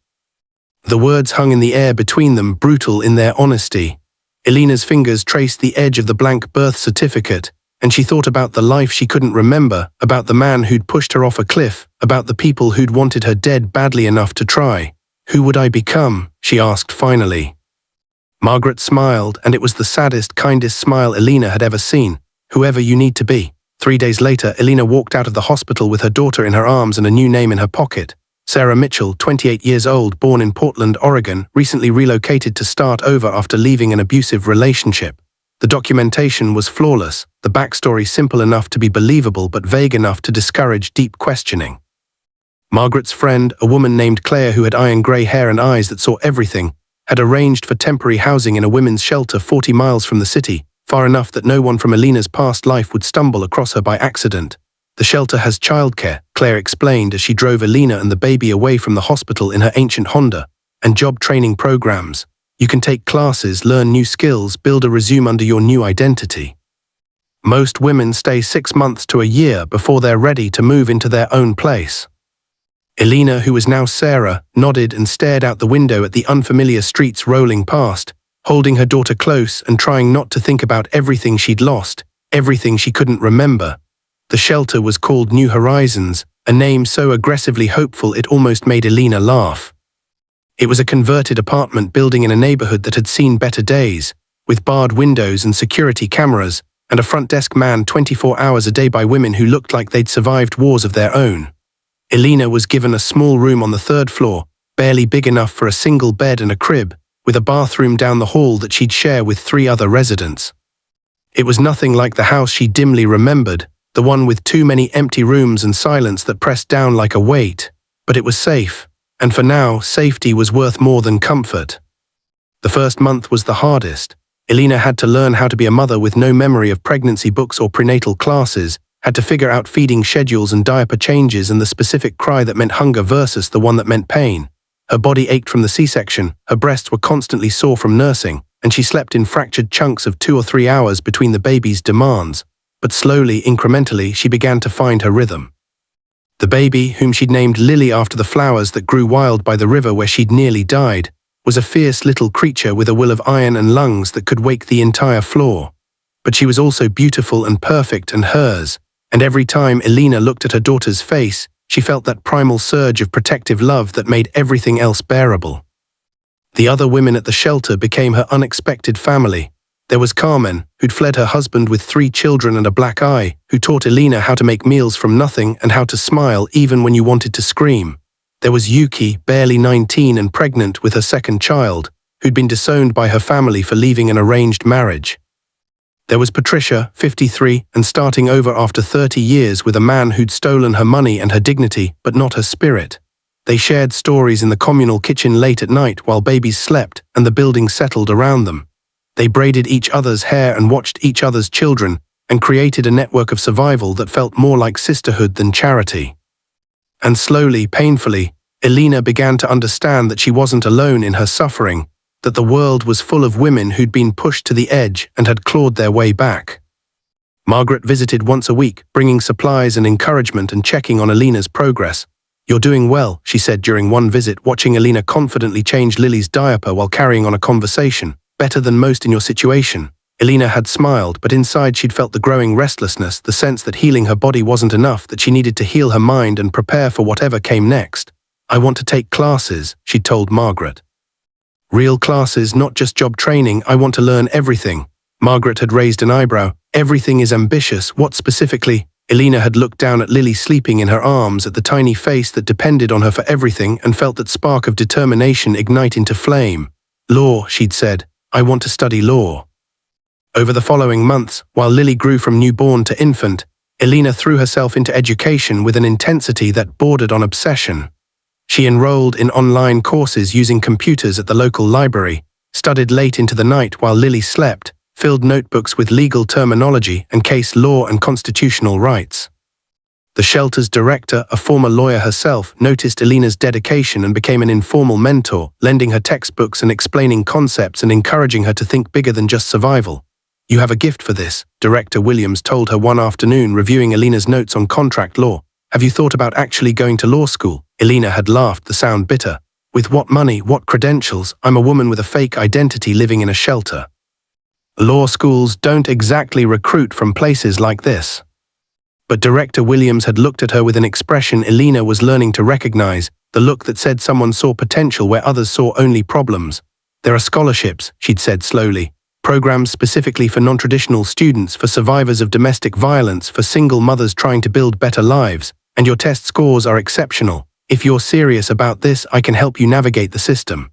[SPEAKER 1] The words hung in the air between them, brutal in their honesty. Elena's fingers traced the edge of the blank birth certificate, and she thought about the life she couldn't remember, about the man who'd pushed her off a cliff, about the people who'd wanted her dead badly enough to try. "Who would I become?" she asked finally. Margaret smiled, and it was the saddest, kindest smile Elena had ever seen. "Whoever you need to be." 3 days later, Elena walked out of the hospital with her daughter in her arms and a new name in her pocket. Sarah Mitchell, 28 years old, born in Portland, Oregon, recently relocated to start over after leaving an abusive relationship. The documentation was flawless, the backstory simple enough to be believable but vague enough to discourage deep questioning. Margaret's friend, a woman named Claire who had iron grey hair and eyes that saw everything, had arranged for temporary housing in a women's shelter 40 miles from the city, far enough that no one from Elena's past life would stumble across her by accident. "The shelter has childcare," Claire explained as she drove Elena and the baby away from the hospital in her ancient Honda, "and job training programs. You can take classes, learn new skills, build a resume under your new identity. Most women stay 6 months to a year before they're ready to move into their own place." Elena, who was now Sarah, nodded and stared out the window at the unfamiliar streets rolling past, holding her daughter close and trying not to think about everything she'd lost, everything she couldn't remember. The shelter was called New Horizons, a name so aggressively hopeful it almost made Elena laugh. It was a converted apartment building in a neighborhood that had seen better days, with barred windows and security cameras, and a front desk manned 24 hours a day by women who looked like they'd survived wars of their own. Elena was given a small room on the 3rd floor, barely big enough for a single bed and a crib, with a bathroom down the hall that she'd share with 3 other residents. It was nothing like the house she dimly remembered, the one with too many empty rooms and silence that pressed down like a weight, but it was safe. And for now, safety was worth more than comfort. The first month was the hardest. Elena had to learn how to be a mother with no memory of pregnancy books or prenatal classes, had to figure out feeding schedules and diaper changes and the specific cry that meant hunger versus the one that meant pain. Her body ached from the C-section, her breasts were constantly sore from nursing, and she slept in fractured chunks of 2 or 3 hours between the baby's demands. But slowly, incrementally, she began to find her rhythm. The baby, whom she'd named Lily after the flowers that grew wild by the river where she'd nearly died, was a fierce little creature with a will of iron and lungs that could wake the entire floor. But she was also beautiful and perfect and hers, and every time Elena looked at her daughter's face, she felt that primal surge of protective love that made everything else bearable. The other women at the shelter became her unexpected family. There was Carmen, who'd fled her husband with 3 children and a black eye, who taught Elena how to make meals from nothing and how to smile even when you wanted to scream. There was Yuki, barely 19 and pregnant with her second child, who'd been disowned by her family for leaving an arranged marriage. There was Patricia, 53, and starting over after 30 years with a man who'd stolen her money and her dignity, but not her spirit. They shared stories in the communal kitchen late at night while babies slept and the building settled around them. They braided each other's hair and watched each other's children and created a network of survival that felt more like sisterhood than charity. And slowly, painfully, Elena began to understand that she wasn't alone in her suffering, that the world was full of women who'd been pushed to the edge and had clawed their way back. Margaret visited once a week, bringing supplies and encouragement and checking on Elena's progress. "You're doing well," she said during one visit, watching Elena confidently change Lily's diaper while carrying on a conversation. "Better than most in your situation." Elena had smiled, but inside she'd felt the growing restlessness, the sense that healing her body wasn't enough, that she needed to heal her mind and prepare for whatever came next. "I want to take classes," she'd told Margaret. "Real classes, not just job training. I want to learn everything." Margaret had raised an eyebrow. "Everything is ambitious. What specifically?" Elena had looked down at Lily sleeping in her arms, at the tiny face that depended on her for everything, and felt that spark of determination ignite into flame. "Law," she'd said. "I want to study law." Over the following months, while Lily grew from newborn to infant, Elena threw herself into education with an intensity that bordered on obsession. She enrolled in online courses using computers at the local library, studied late into the night while Lily slept, filled notebooks with legal terminology and case law and constitutional rights. The shelter's director, a former lawyer herself, noticed Elena's dedication and became an informal mentor, lending her textbooks and explaining concepts and encouraging her to think bigger than just survival. "You have a gift for this," Director Williams told her one afternoon, reviewing Elena's notes on contract law. "Have you thought about actually going to law school?" Elena had laughed, the sound bitter. "With what money, what credentials? I'm a woman with a fake identity living in a shelter." "Law schools don't exactly recruit from places like this." But Director Williams had looked at her with an expression Elena was learning to recognize, the look that said someone saw potential where others saw only problems. "There are scholarships," she'd said slowly. "Programs specifically for non-traditional students, for survivors of domestic violence, for single mothers trying to build better lives, and your test scores are exceptional. If you're serious about this, I can help you navigate the system."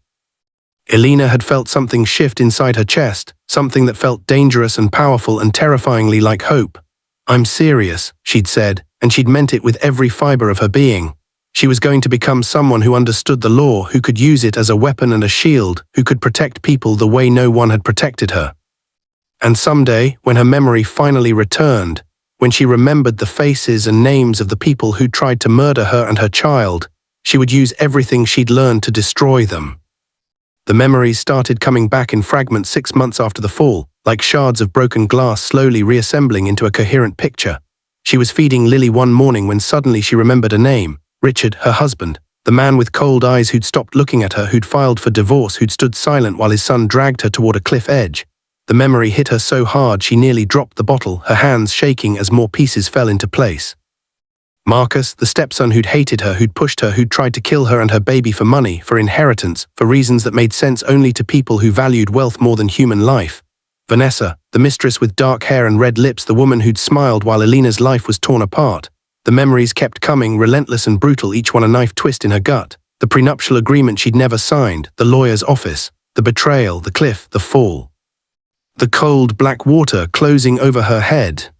[SPEAKER 1] Elena had felt something shift inside her chest, something that felt dangerous and powerful and terrifyingly like hope. "I'm serious," she'd said, and she'd meant it with every fiber of her being. She was going to become someone who understood the law, who could use it as a weapon and a shield, who could protect people the way no one had protected her. And someday, when her memory finally returned, when she remembered the faces and names of the people who'd tried to murder her and her child, she would use everything she'd learned to destroy them. The memories started coming back in fragments 6 months after the fall, like shards of broken glass slowly reassembling into a coherent picture. She was feeding Lily one morning when suddenly she remembered a name: Richard, her husband, the man with cold eyes who'd stopped looking at her, who'd filed for divorce, who'd stood silent while his son dragged her toward a cliff edge. The memory hit her so hard she nearly dropped the bottle, her hands shaking as more pieces fell into place. Marcus, the stepson who'd hated her, who'd pushed her, who'd tried to kill her and her baby for money, for inheritance, for reasons that made sense only to people who valued wealth more than human life. Vanessa, the mistress with dark hair and red lips, the woman who'd smiled while Elena's life was torn apart. The memories kept coming, relentless and brutal, each one a knife twist in her gut. The prenuptial agreement she'd never signed, the lawyer's office, the betrayal, the cliff, the fall. The cold black water closing over her head.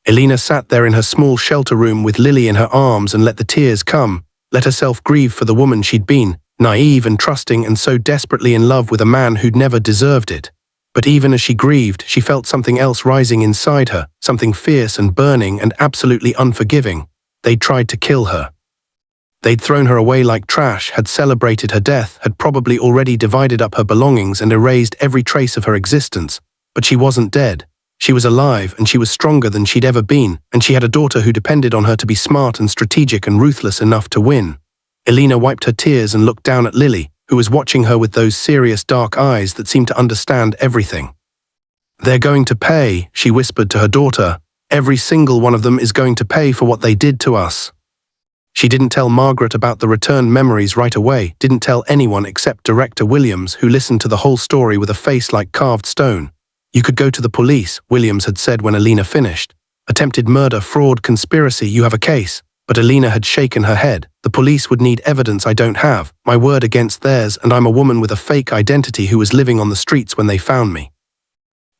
[SPEAKER 1] Elena sat there in her small shelter room with Lily in her arms and let the tears come, let herself grieve for the woman she'd been, naive and trusting and so desperately in love with a man who'd never deserved it. But even as she grieved, she felt something else rising inside her, something fierce and burning and absolutely unforgiving. They'd tried to kill her. They'd thrown her away like trash, had celebrated her death, had probably already divided up her belongings and erased every trace of her existence. But she wasn't dead. She was alive, and she was stronger than she'd ever been, and she had a daughter who depended on her to be smart and strategic and ruthless enough to win. Elena wiped her tears and looked down at Lily, who was watching her with those serious dark eyes that seemed to understand everything. "They're going to pay," she whispered to her daughter. "Every single one of them is going to pay for what they did to us." She didn't tell Margaret about the returned memories right away, didn't tell anyone except Director Williams, who listened to the whole story with a face like carved stone. "You could go to the police," Williams had said when Elena finished. "Attempted murder, fraud, conspiracy, you have a case." But Elena had shaken her head. "The police would need evidence I don't have, my word against theirs, and I'm a woman with a fake identity who was living on the streets when they found me."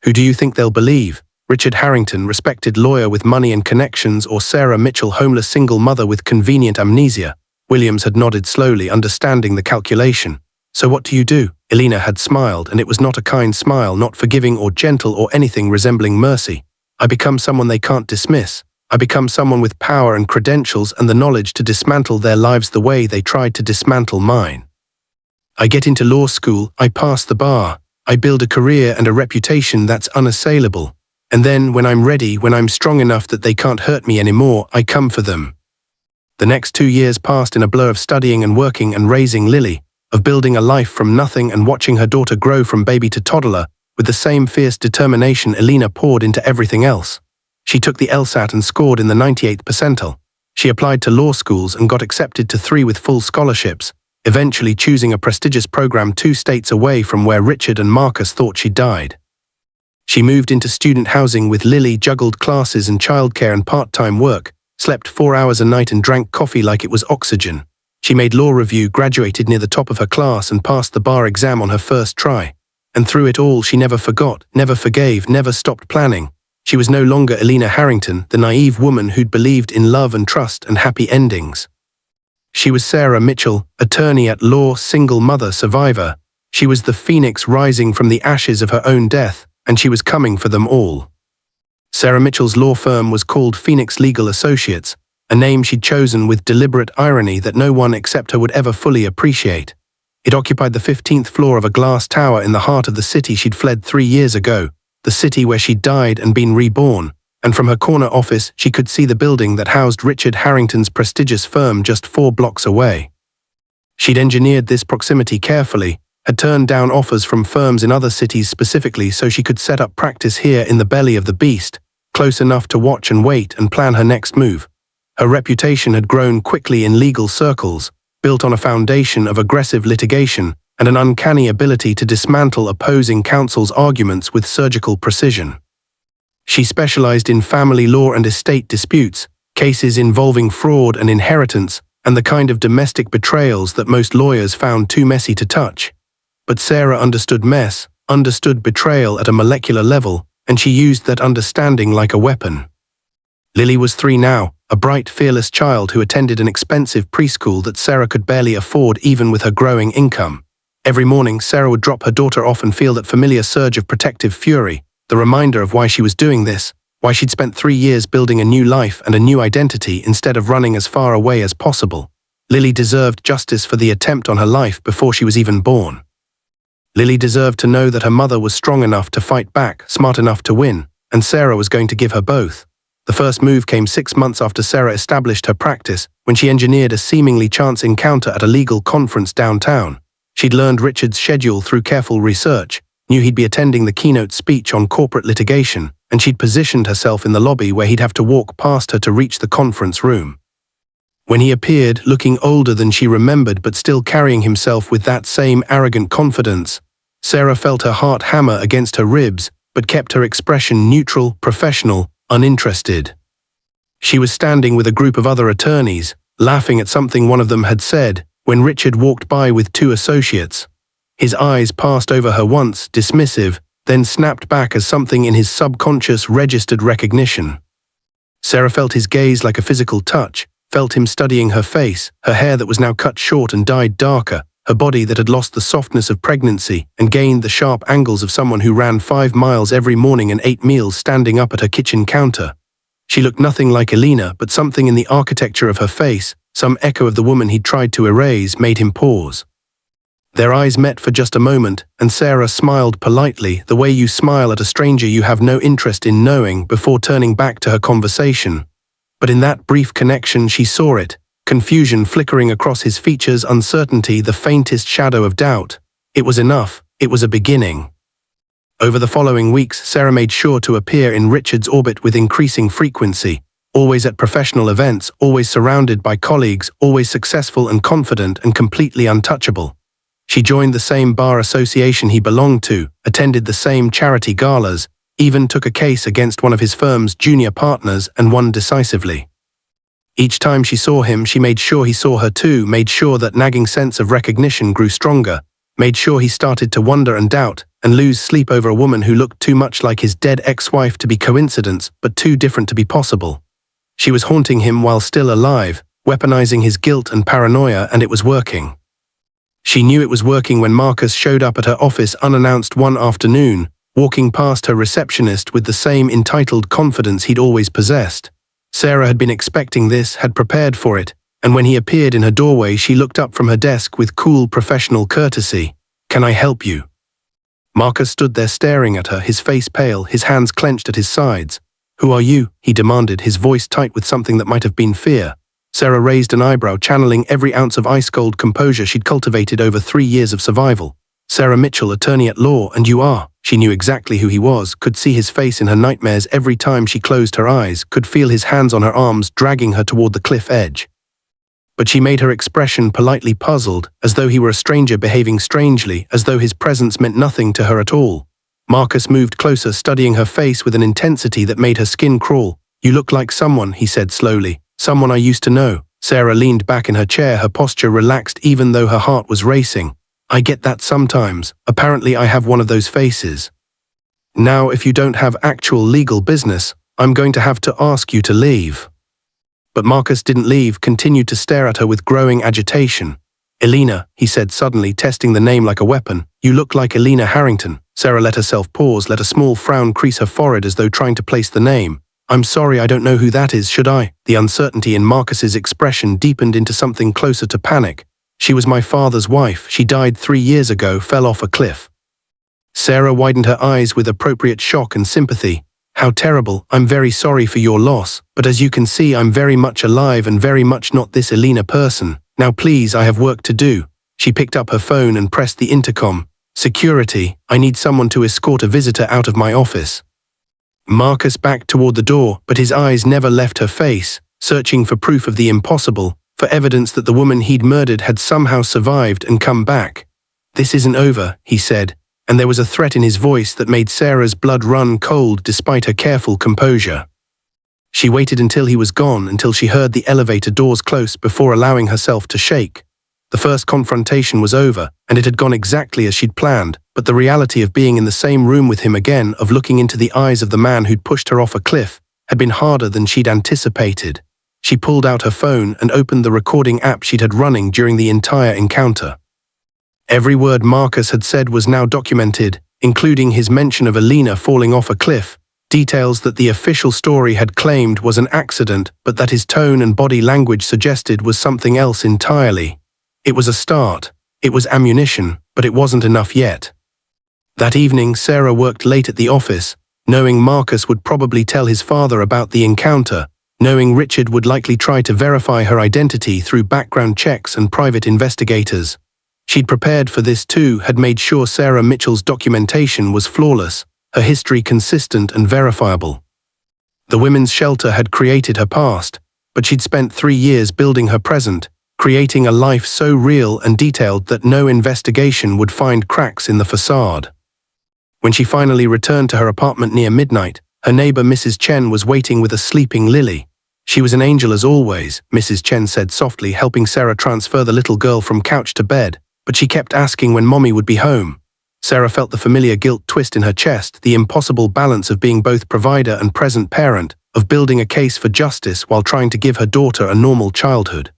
[SPEAKER 1] "Who do you think they'll believe? Richard Harrington, respected lawyer with money and connections, or Sarah Mitchell, homeless single mother with convenient amnesia?" Williams had nodded slowly, understanding the calculation. "So what do you do?" Elena had smiled, and it was not a kind smile, not forgiving or gentle or anything resembling mercy. "I become someone they can't dismiss. I become someone with power and credentials and the knowledge to dismantle their lives the way they tried to dismantle mine. I get into law school, I pass the bar, I build a career and a reputation that's unassailable. And then, when I'm ready, when I'm strong enough that they can't hurt me anymore, I come for them." The next 2 years passed in a blur of studying and working and raising Lily, of building a life from nothing and watching her daughter grow from baby to toddler, with the same fierce determination Elena poured into everything else. She took the LSAT and scored in the 98th percentile. She applied to law schools and got accepted to 3 with full scholarships, eventually choosing a prestigious program 2 states away from where Richard and Marcus thought she died. She moved into student housing with Lily, juggled classes and childcare and part-time work, slept 4 hours a night and drank coffee like it was oxygen. She made law review, graduated near the top of her class and passed the bar exam on her first try. And through it all, she never forgot, never forgave, never stopped planning. She was no longer Elena Harrington, the naive woman who'd believed in love and trust and happy endings. She was Sarah Mitchell, attorney at law, single mother, survivor. She was the phoenix rising from the ashes of her own death, and she was coming for them all. Sarah Mitchell's law firm was called Phoenix Legal Associates, a name she'd chosen with deliberate irony that no one except her would ever fully appreciate. It occupied the 15th floor of a glass tower in the heart of the city she'd fled 3 years ago, the city where she'd died and been reborn, and from her corner office she could see the building that housed Richard Harrington's prestigious firm just 4 blocks away. She'd engineered this proximity carefully, had turned down offers from firms in other cities specifically so she could set up practice here in the belly of the beast, close enough to watch and wait and plan her next move. Her reputation had grown quickly in legal circles, built on a foundation of aggressive litigation and an uncanny ability to dismantle opposing counsel's arguments with surgical precision. She specialized in family law and estate disputes, cases involving fraud and inheritance, and the kind of domestic betrayals that most lawyers found too messy to touch. But Sarah understood mess, understood betrayal at a molecular level, and she used that understanding like a weapon. Lily was 3 now, a bright, fearless child who attended an expensive preschool that Sarah could barely afford even with her growing income. Every morning, Sarah would drop her daughter off and feel that familiar surge of protective fury, the reminder of why she was doing this, why she'd spent 3 years building a new life and a new identity instead of running as far away as possible. Lily deserved justice for the attempt on her life before she was even born. Lily deserved to know that her mother was strong enough to fight back, smart enough to win, and Sarah was going to give her both. The first move came 6 months after Sarah established her practice, when she engineered a seemingly chance encounter at a legal conference downtown. She'd learned Richard's schedule through careful research, knew he'd be attending the keynote speech on corporate litigation, and she'd positioned herself in the lobby where he'd have to walk past her to reach the conference room. When he appeared, looking older than she remembered but still carrying himself with that same arrogant confidence, Sarah felt her heart hammer against her ribs, but kept her expression neutral, professional, uninterested. She was standing with a group of other attorneys, laughing at something one of them had said, when Richard walked by with 2 associates. His eyes passed over her once, dismissive, then snapped back as something in his subconscious registered recognition. Sarah felt his gaze like a physical touch, felt him studying her face, her hair that was now cut short and dyed darker, her body that had lost the softness of pregnancy and gained the sharp angles of someone who ran 5 miles every morning and ate meals standing up at her kitchen counter. She looked nothing like Elena, but something in the architecture of her face, some echo of the woman he'd tried to erase, made him pause. Their eyes met for just a moment, and Sarah smiled politely, the way you smile at a stranger you have no interest in knowing, before turning back to her conversation. But in that brief connection she saw it, confusion flickering across his features, uncertainty, the faintest shadow of doubt. It was enough, it was a beginning. Over the following weeks, Sarah made sure to appear in Richard's orbit with increasing frequency, always at professional events, always surrounded by colleagues, always successful and confident and completely untouchable. She joined the same bar association he belonged to, attended the same charity galas, even took a case against one of his firm's junior partners and won decisively. Each time she saw him, she made sure he saw her too, made sure that nagging sense of recognition grew stronger, made sure he started to wonder and doubt and lose sleep over a woman who looked too much like his dead ex-wife to be coincidence, but too different to be possible. She was haunting him while still alive, weaponizing his guilt and paranoia, and it was working. She knew it was working when Marcus showed up at her office unannounced one afternoon, walking past her receptionist with the same entitled confidence he'd always possessed. Sarah had been expecting this, had prepared for it, and when he appeared in her doorway she looked up from her desk with cool professional courtesy. "Can I help you?" Marcus stood there staring at her, his face pale, his hands clenched at his sides. "Who are you?" he demanded, his voice tight with something that might have been fear. Sarah raised an eyebrow, channeling every ounce of ice-cold composure she'd cultivated over 3 years of survival. "Sarah Mitchell, attorney at law, and you are?" She knew exactly who he was, could see his face in her nightmares every time she closed her eyes, could feel his hands on her arms dragging her toward the cliff edge. But she made her expression politely puzzled, as though he were a stranger behaving strangely, as though his presence meant nothing to her at all. Marcus moved closer, studying her face with an intensity that made her skin crawl. "You look like someone," he said slowly. "Someone I used to know." Sarah leaned back in her chair, her posture relaxed even though her heart was racing. "I get that sometimes. Apparently I have one of those faces. Now, if you don't have actual legal business, I'm going to have to ask you to leave." But Marcus didn't leave, continued to stare at her with growing agitation. "Elena," he said suddenly, testing the name like a weapon. "You look like Elena Harrington." Sarah let herself pause, let a small frown crease her forehead as though trying to place the name. "I'm sorry, I don't know who that is, should I?" The uncertainty in Marcus's expression deepened into something closer to panic. "She was my father's wife. She died 3 years ago, fell off a cliff." Sarah widened her eyes with appropriate shock and sympathy. "How terrible. I'm very sorry for your loss, but as you can see, I'm very much alive and very much not this Elena person. Now please, I have work to do." She picked up her phone and pressed the intercom. "Security, I need someone to escort a visitor out of my office." Marcus backed toward the door, but his eyes never left her face, searching for proof of the impossible, for evidence that the woman he'd murdered had somehow survived and come back. "This isn't over," he said, and there was a threat in his voice that made Sarah's blood run cold despite her careful composure. She waited until he was gone, until she heard the elevator doors close before allowing herself to shake. The first confrontation was over, and it had gone exactly as she'd planned, but the reality of being in the same room with him again, of looking into the eyes of the man who'd pushed her off a cliff, had been harder than she'd anticipated. She pulled out her phone and opened the recording app she'd had running during the entire encounter. Every word Marcus had said was now documented, including his mention of Elena falling off a cliff, details that the official story had claimed was an accident, but that his tone and body language suggested was something else entirely. It was a start. It was ammunition, but it wasn't enough yet. That evening, Sarah worked late at the office, knowing Marcus would probably tell his father about the encounter, knowing Richard would likely try to verify her identity through background checks and private investigators. She'd prepared for this too, had made sure Sarah Mitchell's documentation was flawless, her history consistent and verifiable. The women's shelter had created her past, but she'd spent 3 years building her present, creating a life so real and detailed that no investigation would find cracks in the facade. When she finally returned to her apartment near midnight, her neighbor Mrs. Chen was waiting with a sleeping Lily. "She was an angel as always," Mrs. Chen said softly, helping Sarah transfer the little girl from couch to bed, but she kept asking when Mommy would be home. Sarah felt the familiar guilt twist in her chest, the impossible balance of being both provider and present parent, of building a case for justice while trying to give her daughter a normal childhood.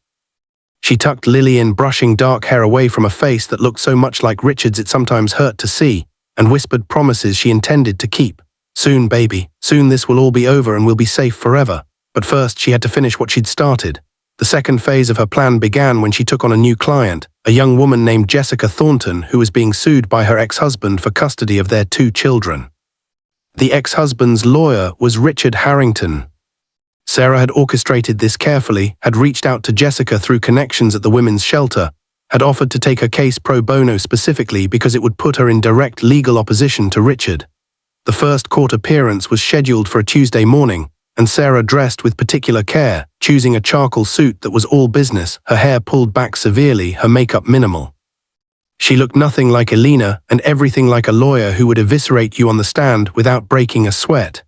[SPEAKER 1] She tucked Lily in, brushing dark hair away from a face that looked so much like Richard's it sometimes hurt to see, and whispered promises she intended to keep. Soon, baby, soon this will all be over and we'll be safe forever. But first, she had to finish what she'd started. The second phase of her plan began when she took on a new client, a young woman named Jessica Thornton, who was being sued by her ex-husband for custody of their 2 children. The ex-husband's lawyer was Richard Harrington. Sarah had orchestrated this carefully, had reached out to Jessica through connections at the women's shelter, had offered to take her case pro bono specifically because it would put her in direct legal opposition to Richard. The first court appearance was scheduled for a Tuesday morning, and Sarah dressed with particular care, choosing a charcoal suit that was all business, her hair pulled back severely, her makeup minimal. She looked nothing like Elena and everything like a lawyer who would eviscerate you on the stand without breaking a sweat.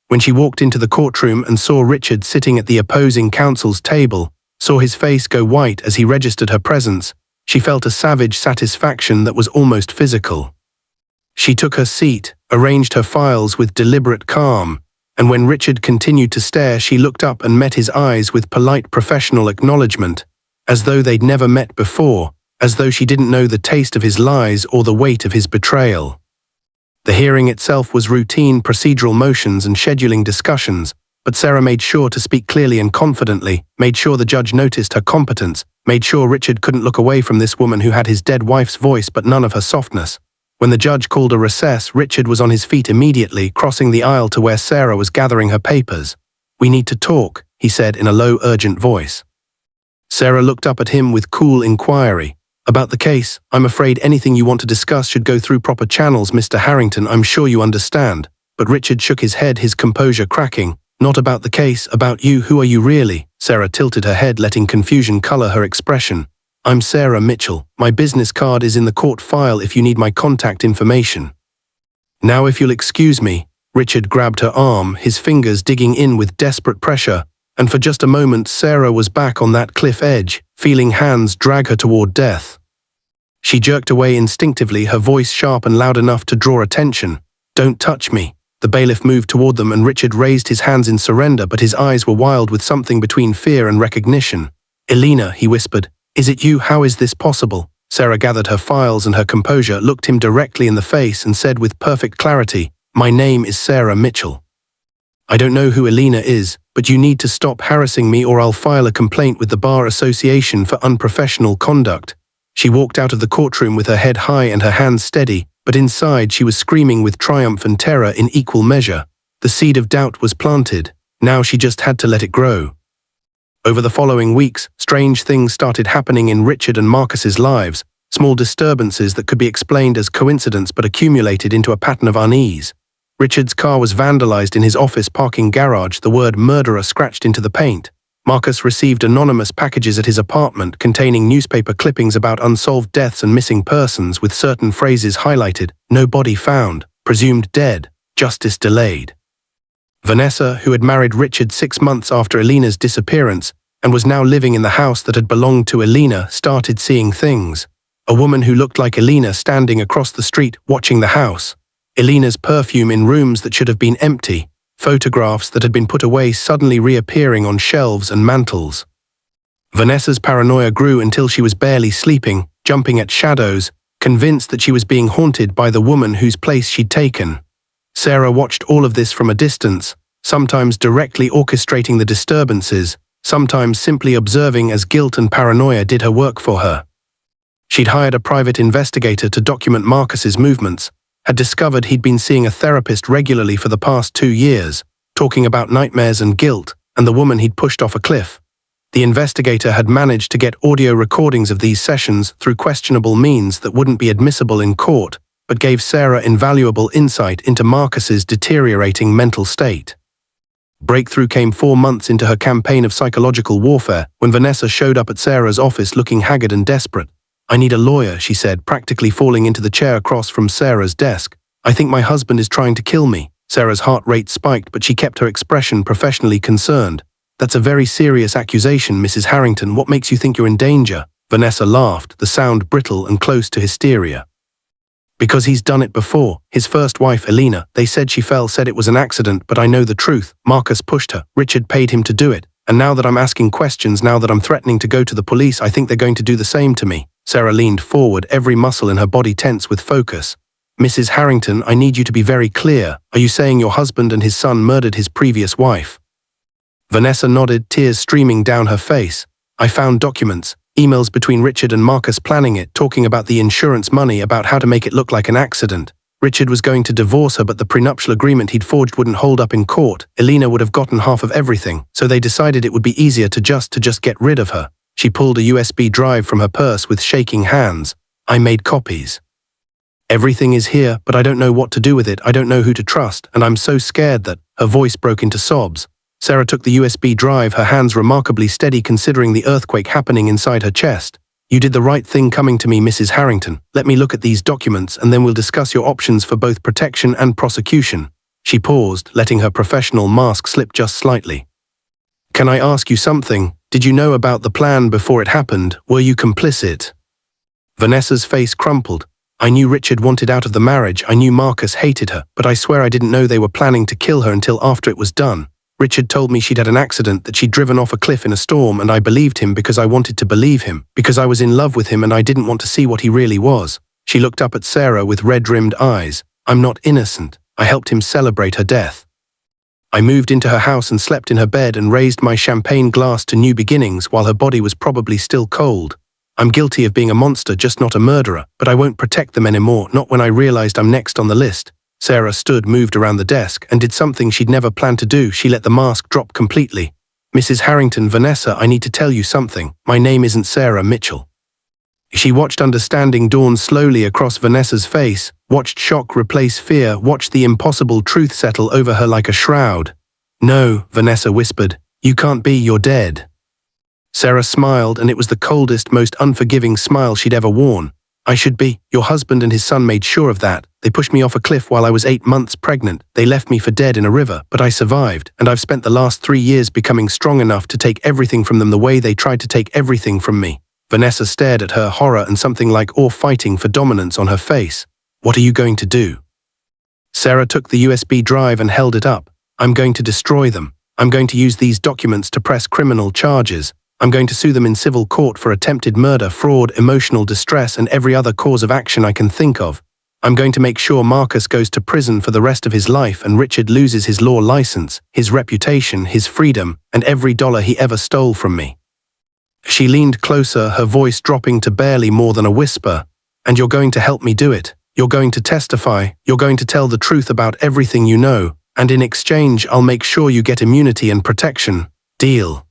[SPEAKER 1] When she walked into the courtroom and saw Richard sitting at the opposing counsel's table, saw his face go white as he registered her presence, she felt a savage satisfaction that was almost physical. She took her seat, arranged her files with deliberate calm, and when Richard continued to stare, she looked up and met his eyes with polite professional acknowledgement, as though they'd never met before, as though she didn't know the taste of his lies or the weight of his betrayal. The hearing itself was routine procedural motions and scheduling discussions, but Sarah made sure to speak clearly and confidently, made sure the judge noticed her competence, made sure Richard couldn't look away from this woman who had his dead wife's voice but none of her softness. When the judge called a recess, Richard was on his feet immediately, crossing the aisle to where Sarah was gathering her papers. "We need to talk," he said in a low, urgent voice. Sarah looked up at him with cool inquiry. "About the case, I'm afraid anything you want to discuss should go through proper channels, Mr. Harrington, I'm sure you understand." But Richard shook his head, his composure cracking. "Not about the case, about you, who are you really?" Sarah tilted her head, letting confusion color her expression. "I'm Sarah Mitchell. My business card is in the court file if you need my contact information." "Now if you'll excuse me." Richard grabbed her arm, his fingers digging in with desperate pressure, and for just a moment Sarah was back on that cliff edge, feeling hands drag her toward death. She jerked away instinctively, her voice sharp and loud enough to draw attention. "Don't touch me." The bailiff moved toward them and Richard raised his hands in surrender, but his eyes were wild with something between fear and recognition. "Elena," he whispered. "Is it you? How is this possible?" Sarah gathered her files and her composure, looked him directly in the face and said with perfect clarity, "My name is Sarah Mitchell. I don't know who Elena is, but you need to stop harassing me or I'll file a complaint with the Bar Association for unprofessional conduct." She walked out of the courtroom with her head high and her hands steady, but inside she was screaming with triumph and terror in equal measure. The seed of doubt was planted. Now she just had to let it grow. Over the following weeks, strange things started happening in Richard and Marcus's lives, small disturbances that could be explained as coincidence but accumulated into a pattern of unease. Richard's car was vandalized in his office parking garage, the word murderer scratched into the paint. Marcus received anonymous packages at his apartment containing newspaper clippings about unsolved deaths and missing persons with certain phrases highlighted: "No body found," "Presumed dead," "Justice delayed." Vanessa, who had married Richard 6 months after Elena's disappearance and was now living in the house that had belonged to Elena, started seeing things. A woman who looked like Elena standing across the street watching the house. Elena's perfume in rooms that should have been empty. Photographs that had been put away suddenly reappearing on shelves and mantels. Vanessa's paranoia grew until she was barely sleeping, jumping at shadows, convinced that she was being haunted by the woman whose place she'd taken. Sarah watched all of this from a distance, sometimes directly orchestrating the disturbances, sometimes simply observing as guilt and paranoia did her work for her. She'd hired a private investigator to document Marcus's movements, had discovered he'd been seeing a therapist regularly for the past 2 years, talking about nightmares and guilt, and the woman he'd pushed off a cliff. The investigator had managed to get audio recordings of these sessions through questionable means that wouldn't be admissible in court, but gave Sarah invaluable insight into Marcus's deteriorating mental state. Breakthrough came 4 months into her campaign of psychological warfare when Vanessa showed up at Sarah's office looking haggard and desperate. "I need a lawyer," she said, practically falling into the chair across from Sarah's desk. "I think my husband is trying to kill me." Sarah's heart rate spiked, but she kept her expression professionally concerned. "That's a very serious accusation, Mrs. Harrington. What makes you think you're in danger?" Vanessa laughed, the sound brittle and close to hysteria. "Because he's done it before. His first wife, Elena, they said she fell, said it was an accident, but I know the truth. Marcus pushed her. Richard paid him to do it. And now that I'm asking questions, now that I'm threatening to go to the police, I think they're going to do the same to me. Sarah leaned forward, every muscle in her body tense with focus. Mrs. Harrington, I need you to be very clear. Are you saying your husband and his son murdered his previous wife? Vanessa nodded, tears streaming down her face. I found documents, emails between Richard and Marcus planning it, talking about the insurance money, about how to make it look like an accident. Richard was going to divorce her, but the prenuptial agreement he'd forged wouldn't hold up in court. Elena would have gotten half of everything, so they decided it would be easier to just get rid of her. She pulled a USB drive from her purse with shaking hands. I made copies. Everything is here, but I don't know what to do with it. I don't know who to trust, and I'm so scared that... Her voice broke into sobs. Sarah took the USB drive, her hands remarkably steady considering the earthquake happening inside her chest. You did the right thing coming to me, Mrs. Harrington. Let me look at these documents and then we'll discuss your options for both protection and prosecution. She paused, letting her professional mask slip just slightly. Can I ask you something? Did you know about the plan before it happened? Were you complicit? Vanessa's face crumpled. I knew Richard wanted out of the marriage. I knew Marcus hated her, but I swear I didn't know they were planning to kill her until after it was done. Richard told me she'd had an accident, that she'd driven off a cliff in a storm, and I believed him because I wanted to believe him, because I was in love with him and I didn't want to see what he really was. She looked up at Sarah with red-rimmed eyes. I'm not innocent. I helped him celebrate her death. I moved into her house and slept in her bed and raised my champagne glass to new beginnings while her body was probably still cold. I'm guilty of being a monster, just not a murderer, but I won't protect them anymore, not when I realized I'm next on the list. Sarah stood, moved around the desk, and did something she'd never planned to do. She let the mask drop completely. Mrs. Harrington, Vanessa, I need to tell you something. My name isn't Sarah Mitchell. She watched understanding dawn slowly across Vanessa's face, watched shock replace fear, watched the impossible truth settle over her like a shroud. No, Vanessa whispered. You can't be, you're dead. Sarah smiled, and it was the coldest, most unforgiving smile she'd ever worn. I should be. Your husband and his son made sure of that. They pushed me off a cliff while I was 8 months pregnant. They left me for dead in a river, but I survived, and I've spent the last 3 years becoming strong enough to take everything from them the way they tried to take everything from me. Vanessa stared at her, horror and something like awe fighting for dominance on her face. What are you going to do? Sarah took the USB drive and held it up. I'm going to destroy them. I'm going to use these documents to press criminal charges. I'm going to sue them in civil court for attempted murder, fraud, emotional distress, and every other cause of action I can think of. I'm going to make sure Marcus goes to prison for the rest of his life and Richard loses his law license, his reputation, his freedom, and every dollar he ever stole from me. She leaned closer, her voice dropping to barely more than a whisper. And you're going to help me do it. You're going to testify. You're going to tell the truth about everything you know. And in exchange, I'll make sure you get immunity and protection. Deal.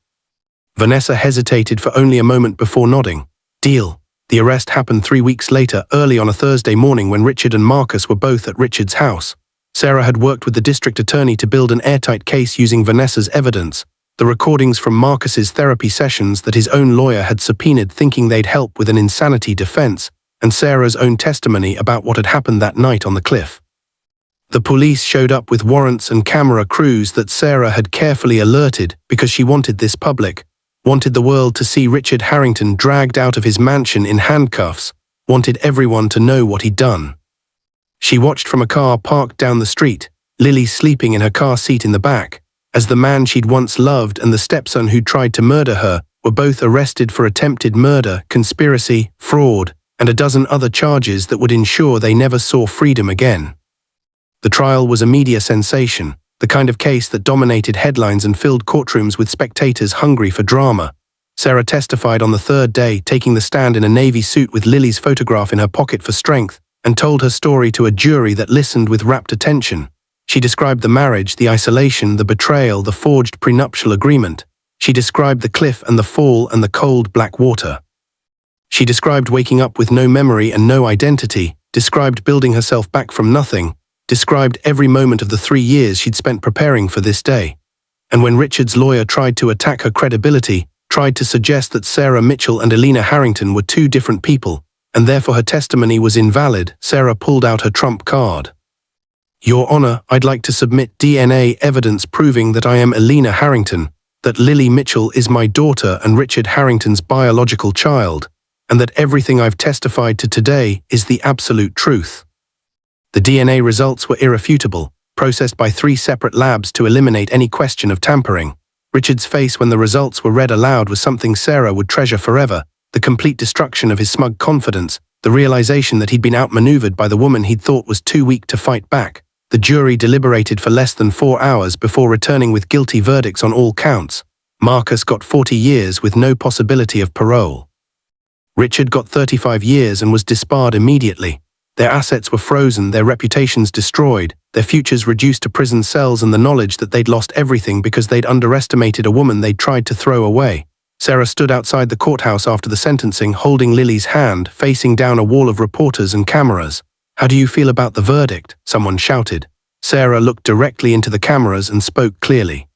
[SPEAKER 1] Vanessa hesitated for only a moment before nodding. Deal. The arrest happened 3 weeks later, early on a Thursday morning when Richard and Marcus were both at Richard's house. Sarah had worked with the district attorney to build an airtight case using Vanessa's evidence, the recordings from Marcus's therapy sessions that his own lawyer had subpoenaed thinking they'd help with an insanity defense, and Sarah's own testimony about what had happened that night on the cliff. The police showed up with warrants and camera crews that Sarah had carefully alerted because she wanted this public. Wanted the world to see Richard Harrington dragged out of his mansion in handcuffs, wanted everyone to know what he'd done. She watched from a car parked down the street, Lily sleeping in her car seat in the back, as the man she'd once loved and the stepson who'd tried to murder her were both arrested for attempted murder, conspiracy, fraud, and a dozen other charges that would ensure they never saw freedom again. The trial was a media sensation. The kind of case that dominated headlines and filled courtrooms with spectators hungry for drama. Sarah testified on the third day, taking the stand in a navy suit with Lily's photograph in her pocket for strength, and told her story to a jury that listened with rapt attention. She described the marriage, the isolation, the betrayal, the forged prenuptial agreement. She described the cliff and the fall and the cold black water. She described waking up with no memory and no identity, described building herself back from nothing, described every moment of the 3 years she'd spent preparing for this day. And when Richard's lawyer tried to attack her credibility, tried to suggest that Sarah Mitchell and Elena Harrington were 2 different people, and therefore her testimony was invalid, Sarah pulled out her trump card. Your Honor, I'd like to submit DNA evidence proving that I am Elena Harrington, that Lily Mitchell is my daughter and Richard Harrington's biological child, and that everything I've testified to today is the absolute truth. The DNA results were irrefutable, processed by 3 separate labs to eliminate any question of tampering. Richard's face when the results were read aloud was something Sarah would treasure forever, the complete destruction of his smug confidence, the realization that he'd been outmaneuvered by the woman he'd thought was too weak to fight back. The jury deliberated for less than 4 hours before returning with guilty verdicts on all counts. Marcus got 40 years with no possibility of parole. Richard got 35 years and was disbarred immediately. Their assets were frozen, their reputations destroyed, their futures reduced to prison cells, and the knowledge that they'd lost everything because they'd underestimated a woman they'd tried to throw away. Sarah stood outside the courthouse after the sentencing, holding Lily's hand, facing down a wall of reporters and cameras. "How do you feel about the verdict?" someone shouted. Sarah looked directly into the cameras and spoke clearly.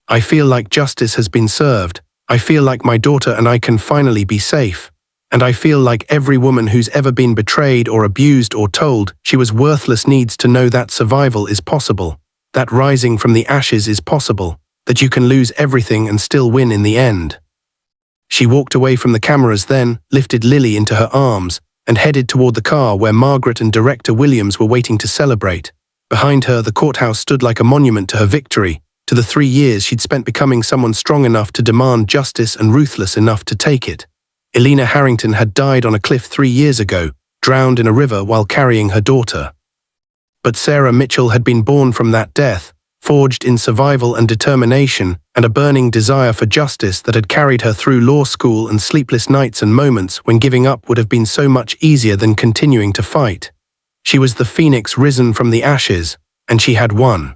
[SPEAKER 1] "I feel like justice has been served. I feel like my daughter and I can finally be safe. And I feel like every woman who's ever been betrayed or abused or told she was worthless needs to know that survival is possible, that rising from the ashes is possible, that you can lose everything and still win in the end." She walked away from the cameras then, lifted Lily into her arms, and headed toward the car where Margaret and Director Williams were waiting to celebrate. Behind her, the courthouse stood like a monument to her victory, to the 3 years she'd spent becoming someone strong enough to demand justice and ruthless enough to take it. Elena Harrington had died on a cliff 3 years ago, drowned in a river while carrying her daughter. But Sarah Mitchell had been born from that death, forged in survival and determination, and a burning desire for justice that had carried her through law school and sleepless nights and moments when giving up would have been so much easier than continuing to fight. She was the phoenix risen from the ashes, and she had won.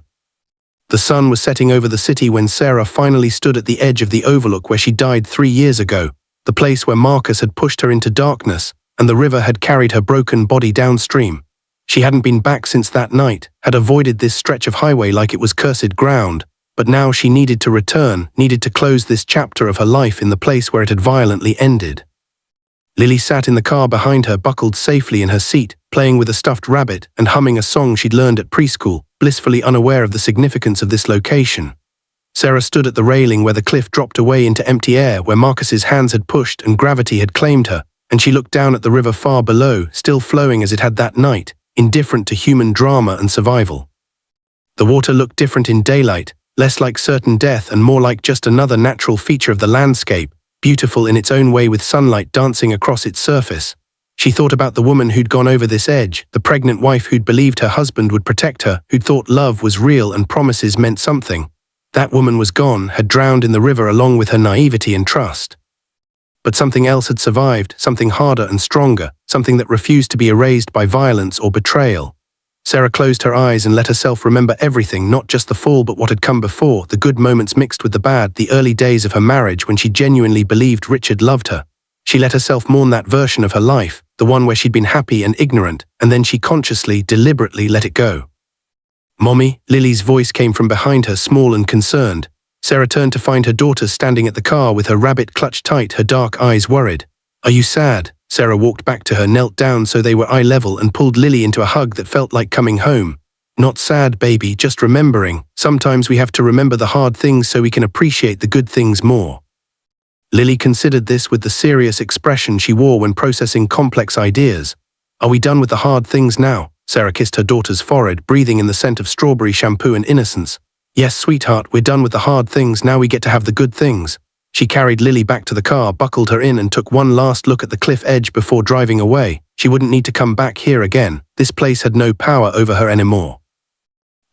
[SPEAKER 1] The sun was setting over the city when Sarah finally stood at the edge of the overlook where she died 3 years ago, the place where Marcus had pushed her into darkness, and the river had carried her broken body downstream. She hadn't been back since that night, had avoided this stretch of highway like it was cursed ground, but now she needed to return, needed to close this chapter of her life in the place where it had violently ended. Lily sat in the car behind her, buckled safely in her seat, playing with a stuffed rabbit and humming a song she'd learned at preschool, blissfully unaware of the significance of this location. Sarah stood at the railing where the cliff dropped away into empty air, where Marcus's hands had pushed and gravity had claimed her, and she looked down at the river far below, still flowing as it had that night, indifferent to human drama and survival. The water looked different in daylight, less like certain death and more like just another natural feature of the landscape, beautiful in its own way with sunlight dancing across its surface. She thought about the woman who'd gone over this edge, the pregnant wife who'd believed her husband would protect her, who'd thought love was real and promises meant something. That woman was gone, had drowned in the river along with her naivety and trust. But something else had survived, something harder and stronger, something that refused to be erased by violence or betrayal. Sarah closed her eyes and let herself remember everything, not just the fall but what had come before, the good moments mixed with the bad, the early days of her marriage when she genuinely believed Richard loved her. She let herself mourn that version of her life, the one where she'd been happy and ignorant, and then she consciously, deliberately let it go. "Mommy," Lily's voice came from behind her, small and concerned. Sarah turned to find her daughter standing at the car with her rabbit clutched tight, her dark eyes worried. "Are you sad?" Sarah walked back to her, knelt down so they were eye level, and pulled Lily into a hug that felt like coming home. "Not sad, baby, just remembering. Sometimes we have to remember the hard things so we can appreciate the good things more." Lily considered this with the serious expression she wore when processing complex ideas. "Are we done with the hard things now?" Sarah kissed her daughter's forehead, breathing in the scent of strawberry shampoo and innocence. "Yes, sweetheart, we're done with the hard things, now we get to have the good things." She carried Lily back to the car, buckled her in, and took one last look at the cliff edge before driving away. She wouldn't need to come back here again. This place had no power over her anymore.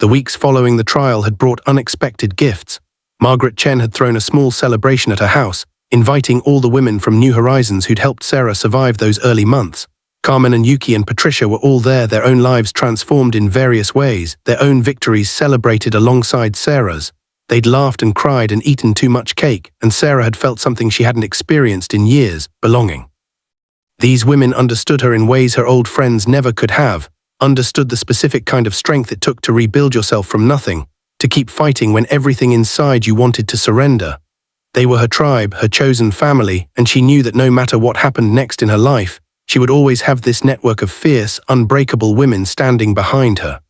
[SPEAKER 1] The weeks following the trial had brought unexpected gifts. Margaret Chen had thrown a small celebration at her house, inviting all the women from New Horizons who'd helped Sarah survive those early months. Carmen and Yuki and Patricia were all there, their own lives transformed in various ways, their own victories celebrated alongside Sarah's. They'd laughed and cried and eaten too much cake, and Sarah had felt something she hadn't experienced in years, belonging. These women understood her in ways her old friends never could have, understood the specific kind of strength it took to rebuild yourself from nothing, to keep fighting when everything inside you wanted to surrender. They were her tribe, her chosen family, and she knew that no matter what happened next in her life, she would always have this network of fierce, unbreakable women standing behind her.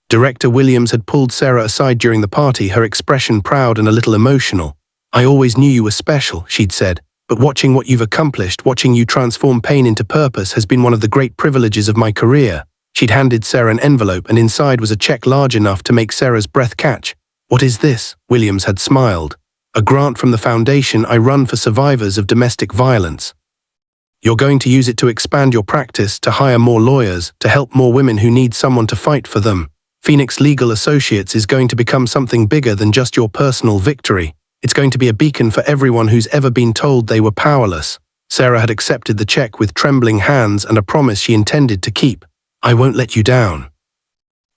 [SPEAKER 1] Director Williams had pulled Sarah aside during the party, her expression proud and a little emotional. "I always knew you were special," she'd said, "but watching what you've accomplished, watching you transform pain into purpose has been one of the great privileges of my career." She'd handed Sarah an envelope, and inside was a check large enough to make Sarah's breath catch. "What is this?" Williams had smiled. "A grant from the foundation I run for survivors of domestic violence. You're going to use it to expand your practice, to hire more lawyers, to help more women who need someone to fight for them. Phoenix Legal Associates is going to become something bigger than just your personal victory. It's going to be a beacon for everyone who's ever been told they were powerless." Sarah had accepted the check with trembling hands and a promise she intended to keep. "I won't let you down."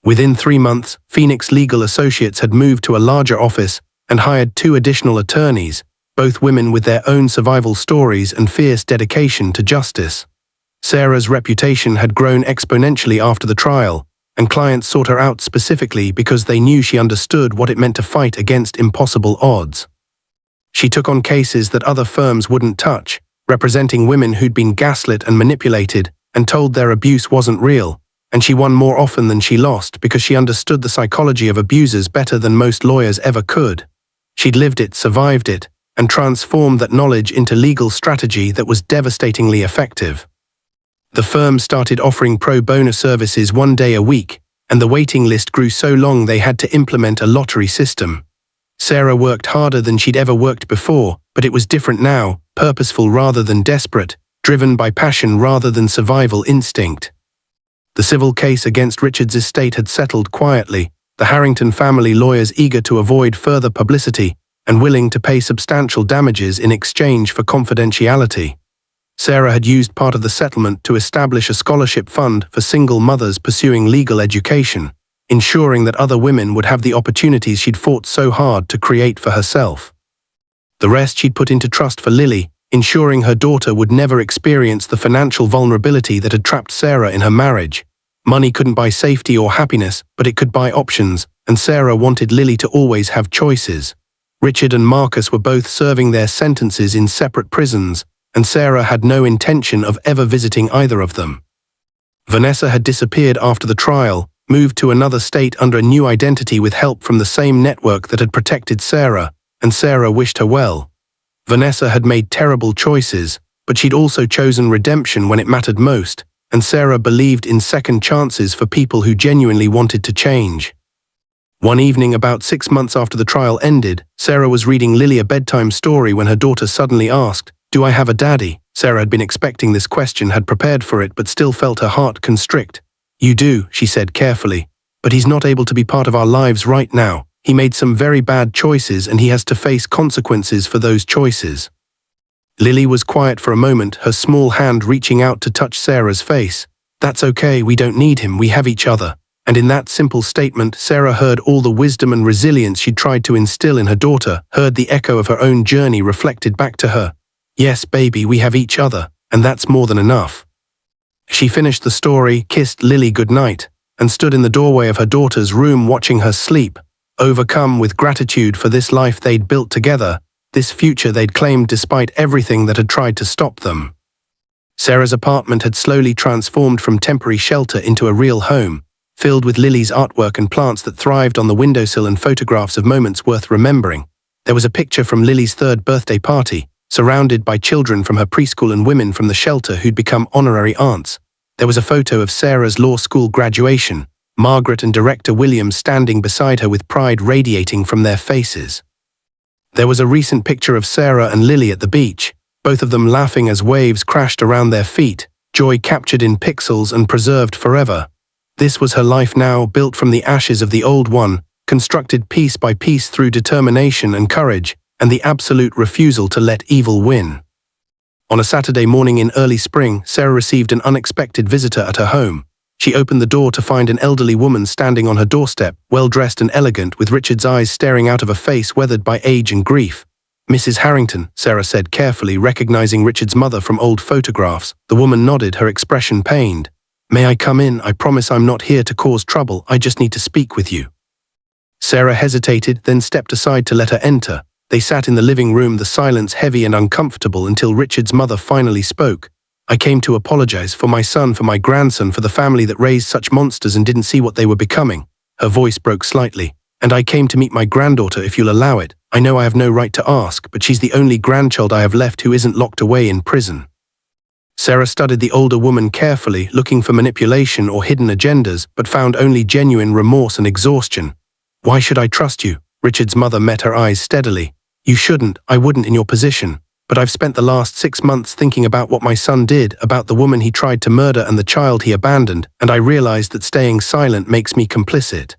[SPEAKER 1] Within 3 months, Phoenix Legal Associates had moved to a larger office and hired 2 additional attorneys, both women with their own survival stories and fierce dedication to justice. Sarah's reputation had grown exponentially after the trial, and clients sought her out specifically because they knew she understood what it meant to fight against impossible odds. She took on cases that other firms wouldn't touch, representing women who'd been gaslit and manipulated and told their abuse wasn't real, and she won more often than she lost because she understood the psychology of abusers better than most lawyers ever could. She'd lived it, survived it, and transformed that knowledge into legal strategy that was devastatingly effective. The firm started offering pro bono services 1 day a week, and the waiting list grew so long they had to implement a lottery system. Sarah worked harder than she'd ever worked before, but it was different now, purposeful rather than desperate, driven by passion rather than survival instinct. The civil case against Richard's estate had settled quietly, the Harrington family lawyers eager to avoid further publicity and willing to pay substantial damages in exchange for confidentiality. Sarah had used part of the settlement to establish a scholarship fund for single mothers pursuing legal education, ensuring that other women would have the opportunities she'd fought so hard to create for herself. The rest she'd put into trust for Lily, ensuring her daughter would never experience the financial vulnerability that had trapped Sarah in her marriage. Money couldn't buy safety or happiness, but it could buy options, and Sarah wanted Lily to always have choices. Richard and Marcus were both serving their sentences in separate prisons, and Sarah had no intention of ever visiting either of them. Vanessa had disappeared after the trial, moved to another state under a new identity with help from the same network that had protected Sarah, and Sarah wished her well. Vanessa had made terrible choices, but she'd also chosen redemption when it mattered most, and Sarah believed in second chances for people who genuinely wanted to change. One evening about 6 months after the trial ended, Sarah was reading Lily a bedtime story when her daughter suddenly asked, "Do I have a daddy?" Sarah had been expecting this question, had prepared for it, but still felt her heart constrict. "You do," she said carefully, "but he's not able to be part of our lives right now. He made some very bad choices and he has to face consequences for those choices." Lily was quiet for a moment, her small hand reaching out to touch Sarah's face. "That's okay, we don't need him, we have each other." And in that simple statement, Sarah heard all the wisdom and resilience she'd tried to instill in her daughter, heard the echo of her own journey reflected back to her. "Yes, baby, we have each other, and that's more than enough." She finished the story, kissed Lily goodnight, and stood in the doorway of her daughter's room watching her sleep, overcome with gratitude for this life they'd built together, this future they'd claimed despite everything that had tried to stop them. Sarah's apartment had slowly transformed from temporary shelter into a real home, filled with Lily's artwork and plants that thrived on the windowsill and photographs of moments worth remembering. There was a picture from Lily's 3rd birthday party, surrounded by children from her preschool and women from the shelter who'd become honorary aunts. There was a photo of Sarah's law school graduation, Margaret and Director Williams standing beside her with pride radiating from their faces. There was a recent picture of Sarah and Lily at the beach, both of them laughing as waves crashed around their feet, joy captured in pixels and preserved forever. This was her life now, built from the ashes of the old one, constructed piece by piece through determination and courage, and the absolute refusal to let evil win. On a Saturday morning in early spring, Sarah received an unexpected visitor at her home. She opened the door to find an elderly woman standing on her doorstep, well-dressed and elegant, with Richard's eyes staring out of a face weathered by age and grief. "Mrs. Harrington," Sarah said carefully, recognizing Richard's mother from old photographs. The woman nodded, her expression pained. "May I come in? I promise I'm not here to cause trouble, I just need to speak with you." Sarah hesitated, then stepped aside to let her enter. They sat in the living room, the silence heavy and uncomfortable, until Richard's mother finally spoke. "I came to apologize for my son, for my grandson, for the family that raised such monsters and didn't see what they were becoming." Her voice broke slightly. "And I came to meet my granddaughter, if you'll allow it. I know I have no right to ask, but she's the only grandchild I have left who isn't locked away in prison." Sarah studied the older woman carefully, looking for manipulation or hidden agendas, but found only genuine remorse and exhaustion. "Why should I trust you?" Richard's mother met her eyes steadily. You shouldn't, I wouldn't in your position. But I've spent the last 6 months thinking about what my son did, about the woman he tried to murder and the child he abandoned, and I realized that staying silent makes me complicit.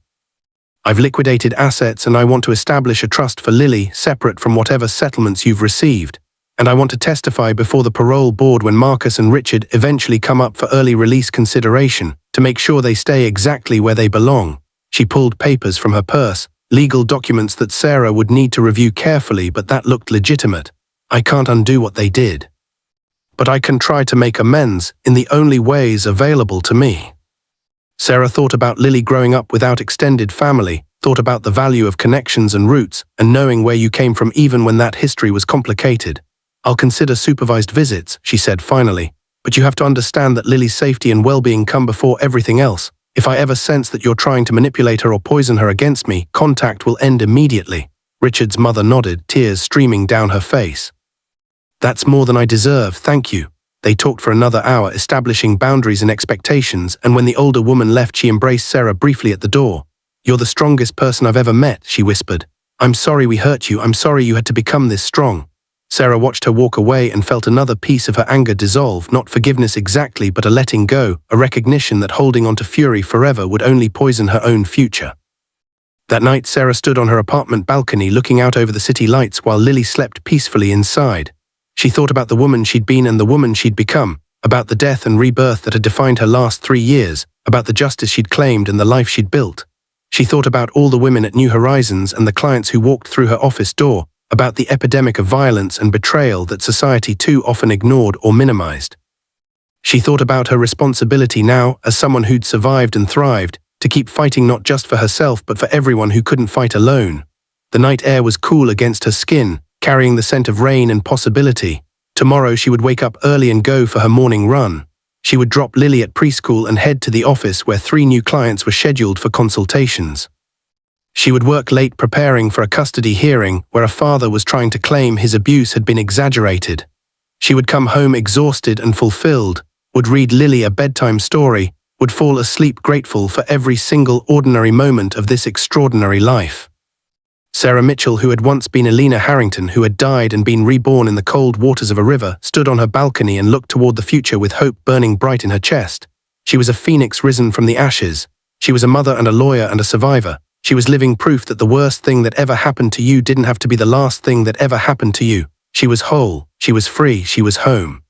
[SPEAKER 1] I've liquidated assets and I want to establish a trust for Lily, separate from whatever settlements you've received. And I want to testify before the parole board when Marcus and Richard eventually come up for early release consideration, to make sure they stay exactly where they belong. She pulled papers from her purse, legal documents that Sarah would need to review carefully, but that looked legitimate. I can't undo what they did. But I can try to make amends in the only ways available to me. Sarah thought about Lily growing up without extended family, thought about the value of connections and roots, and knowing where you came from even when that history was complicated. I'll consider supervised visits, she said finally, but you have to understand that Lily's safety and well-being come before everything else. If I ever sense that you're trying to manipulate her or poison her against me, contact will end immediately. Richard's mother nodded, tears streaming down her face. That's more than I deserve, thank you. They talked for another hour, establishing boundaries and expectations, and when the older woman left, she embraced Sarah briefly at the door. You're the strongest person I've ever met, she whispered. I'm sorry we hurt you, I'm sorry you had to become this strong. Sarah watched her walk away and felt another piece of her anger dissolve, not forgiveness exactly, but a letting go, a recognition that holding on to fury forever would only poison her own future. That night, Sarah stood on her apartment balcony looking out over the city lights while Lily slept peacefully inside. She thought about the woman she'd been and the woman she'd become, about the death and rebirth that had defined her last 3 years, about the justice she'd claimed and the life she'd built. She thought about all the women at New Horizons and the clients who walked through her office door, about the epidemic of violence and betrayal that society too often ignored or minimized. She thought about her responsibility now, as someone who'd survived and thrived, to keep fighting not just for herself but for everyone who couldn't fight alone. The night air was cool against her skin, carrying the scent of rain and possibility. Tomorrow she would wake up early and go for her morning run. She would drop Lily at preschool and head to the office where 3 new clients were scheduled for consultations. She would work late preparing for a custody hearing where a father was trying to claim his abuse had been exaggerated. She would come home exhausted and fulfilled, would read Lily a bedtime story, would fall asleep grateful for every single ordinary moment of this extraordinary life. Sarah Mitchell, who had once been Elena Harrington, who had died and been reborn in the cold waters of a river, stood on her balcony and looked toward the future with hope burning bright in her chest. She was a phoenix risen from the ashes. She was a mother and a lawyer and a survivor. She was living proof that the worst thing that ever happened to you didn't have to be the last thing that ever happened to you. She was whole, she was free, she was home.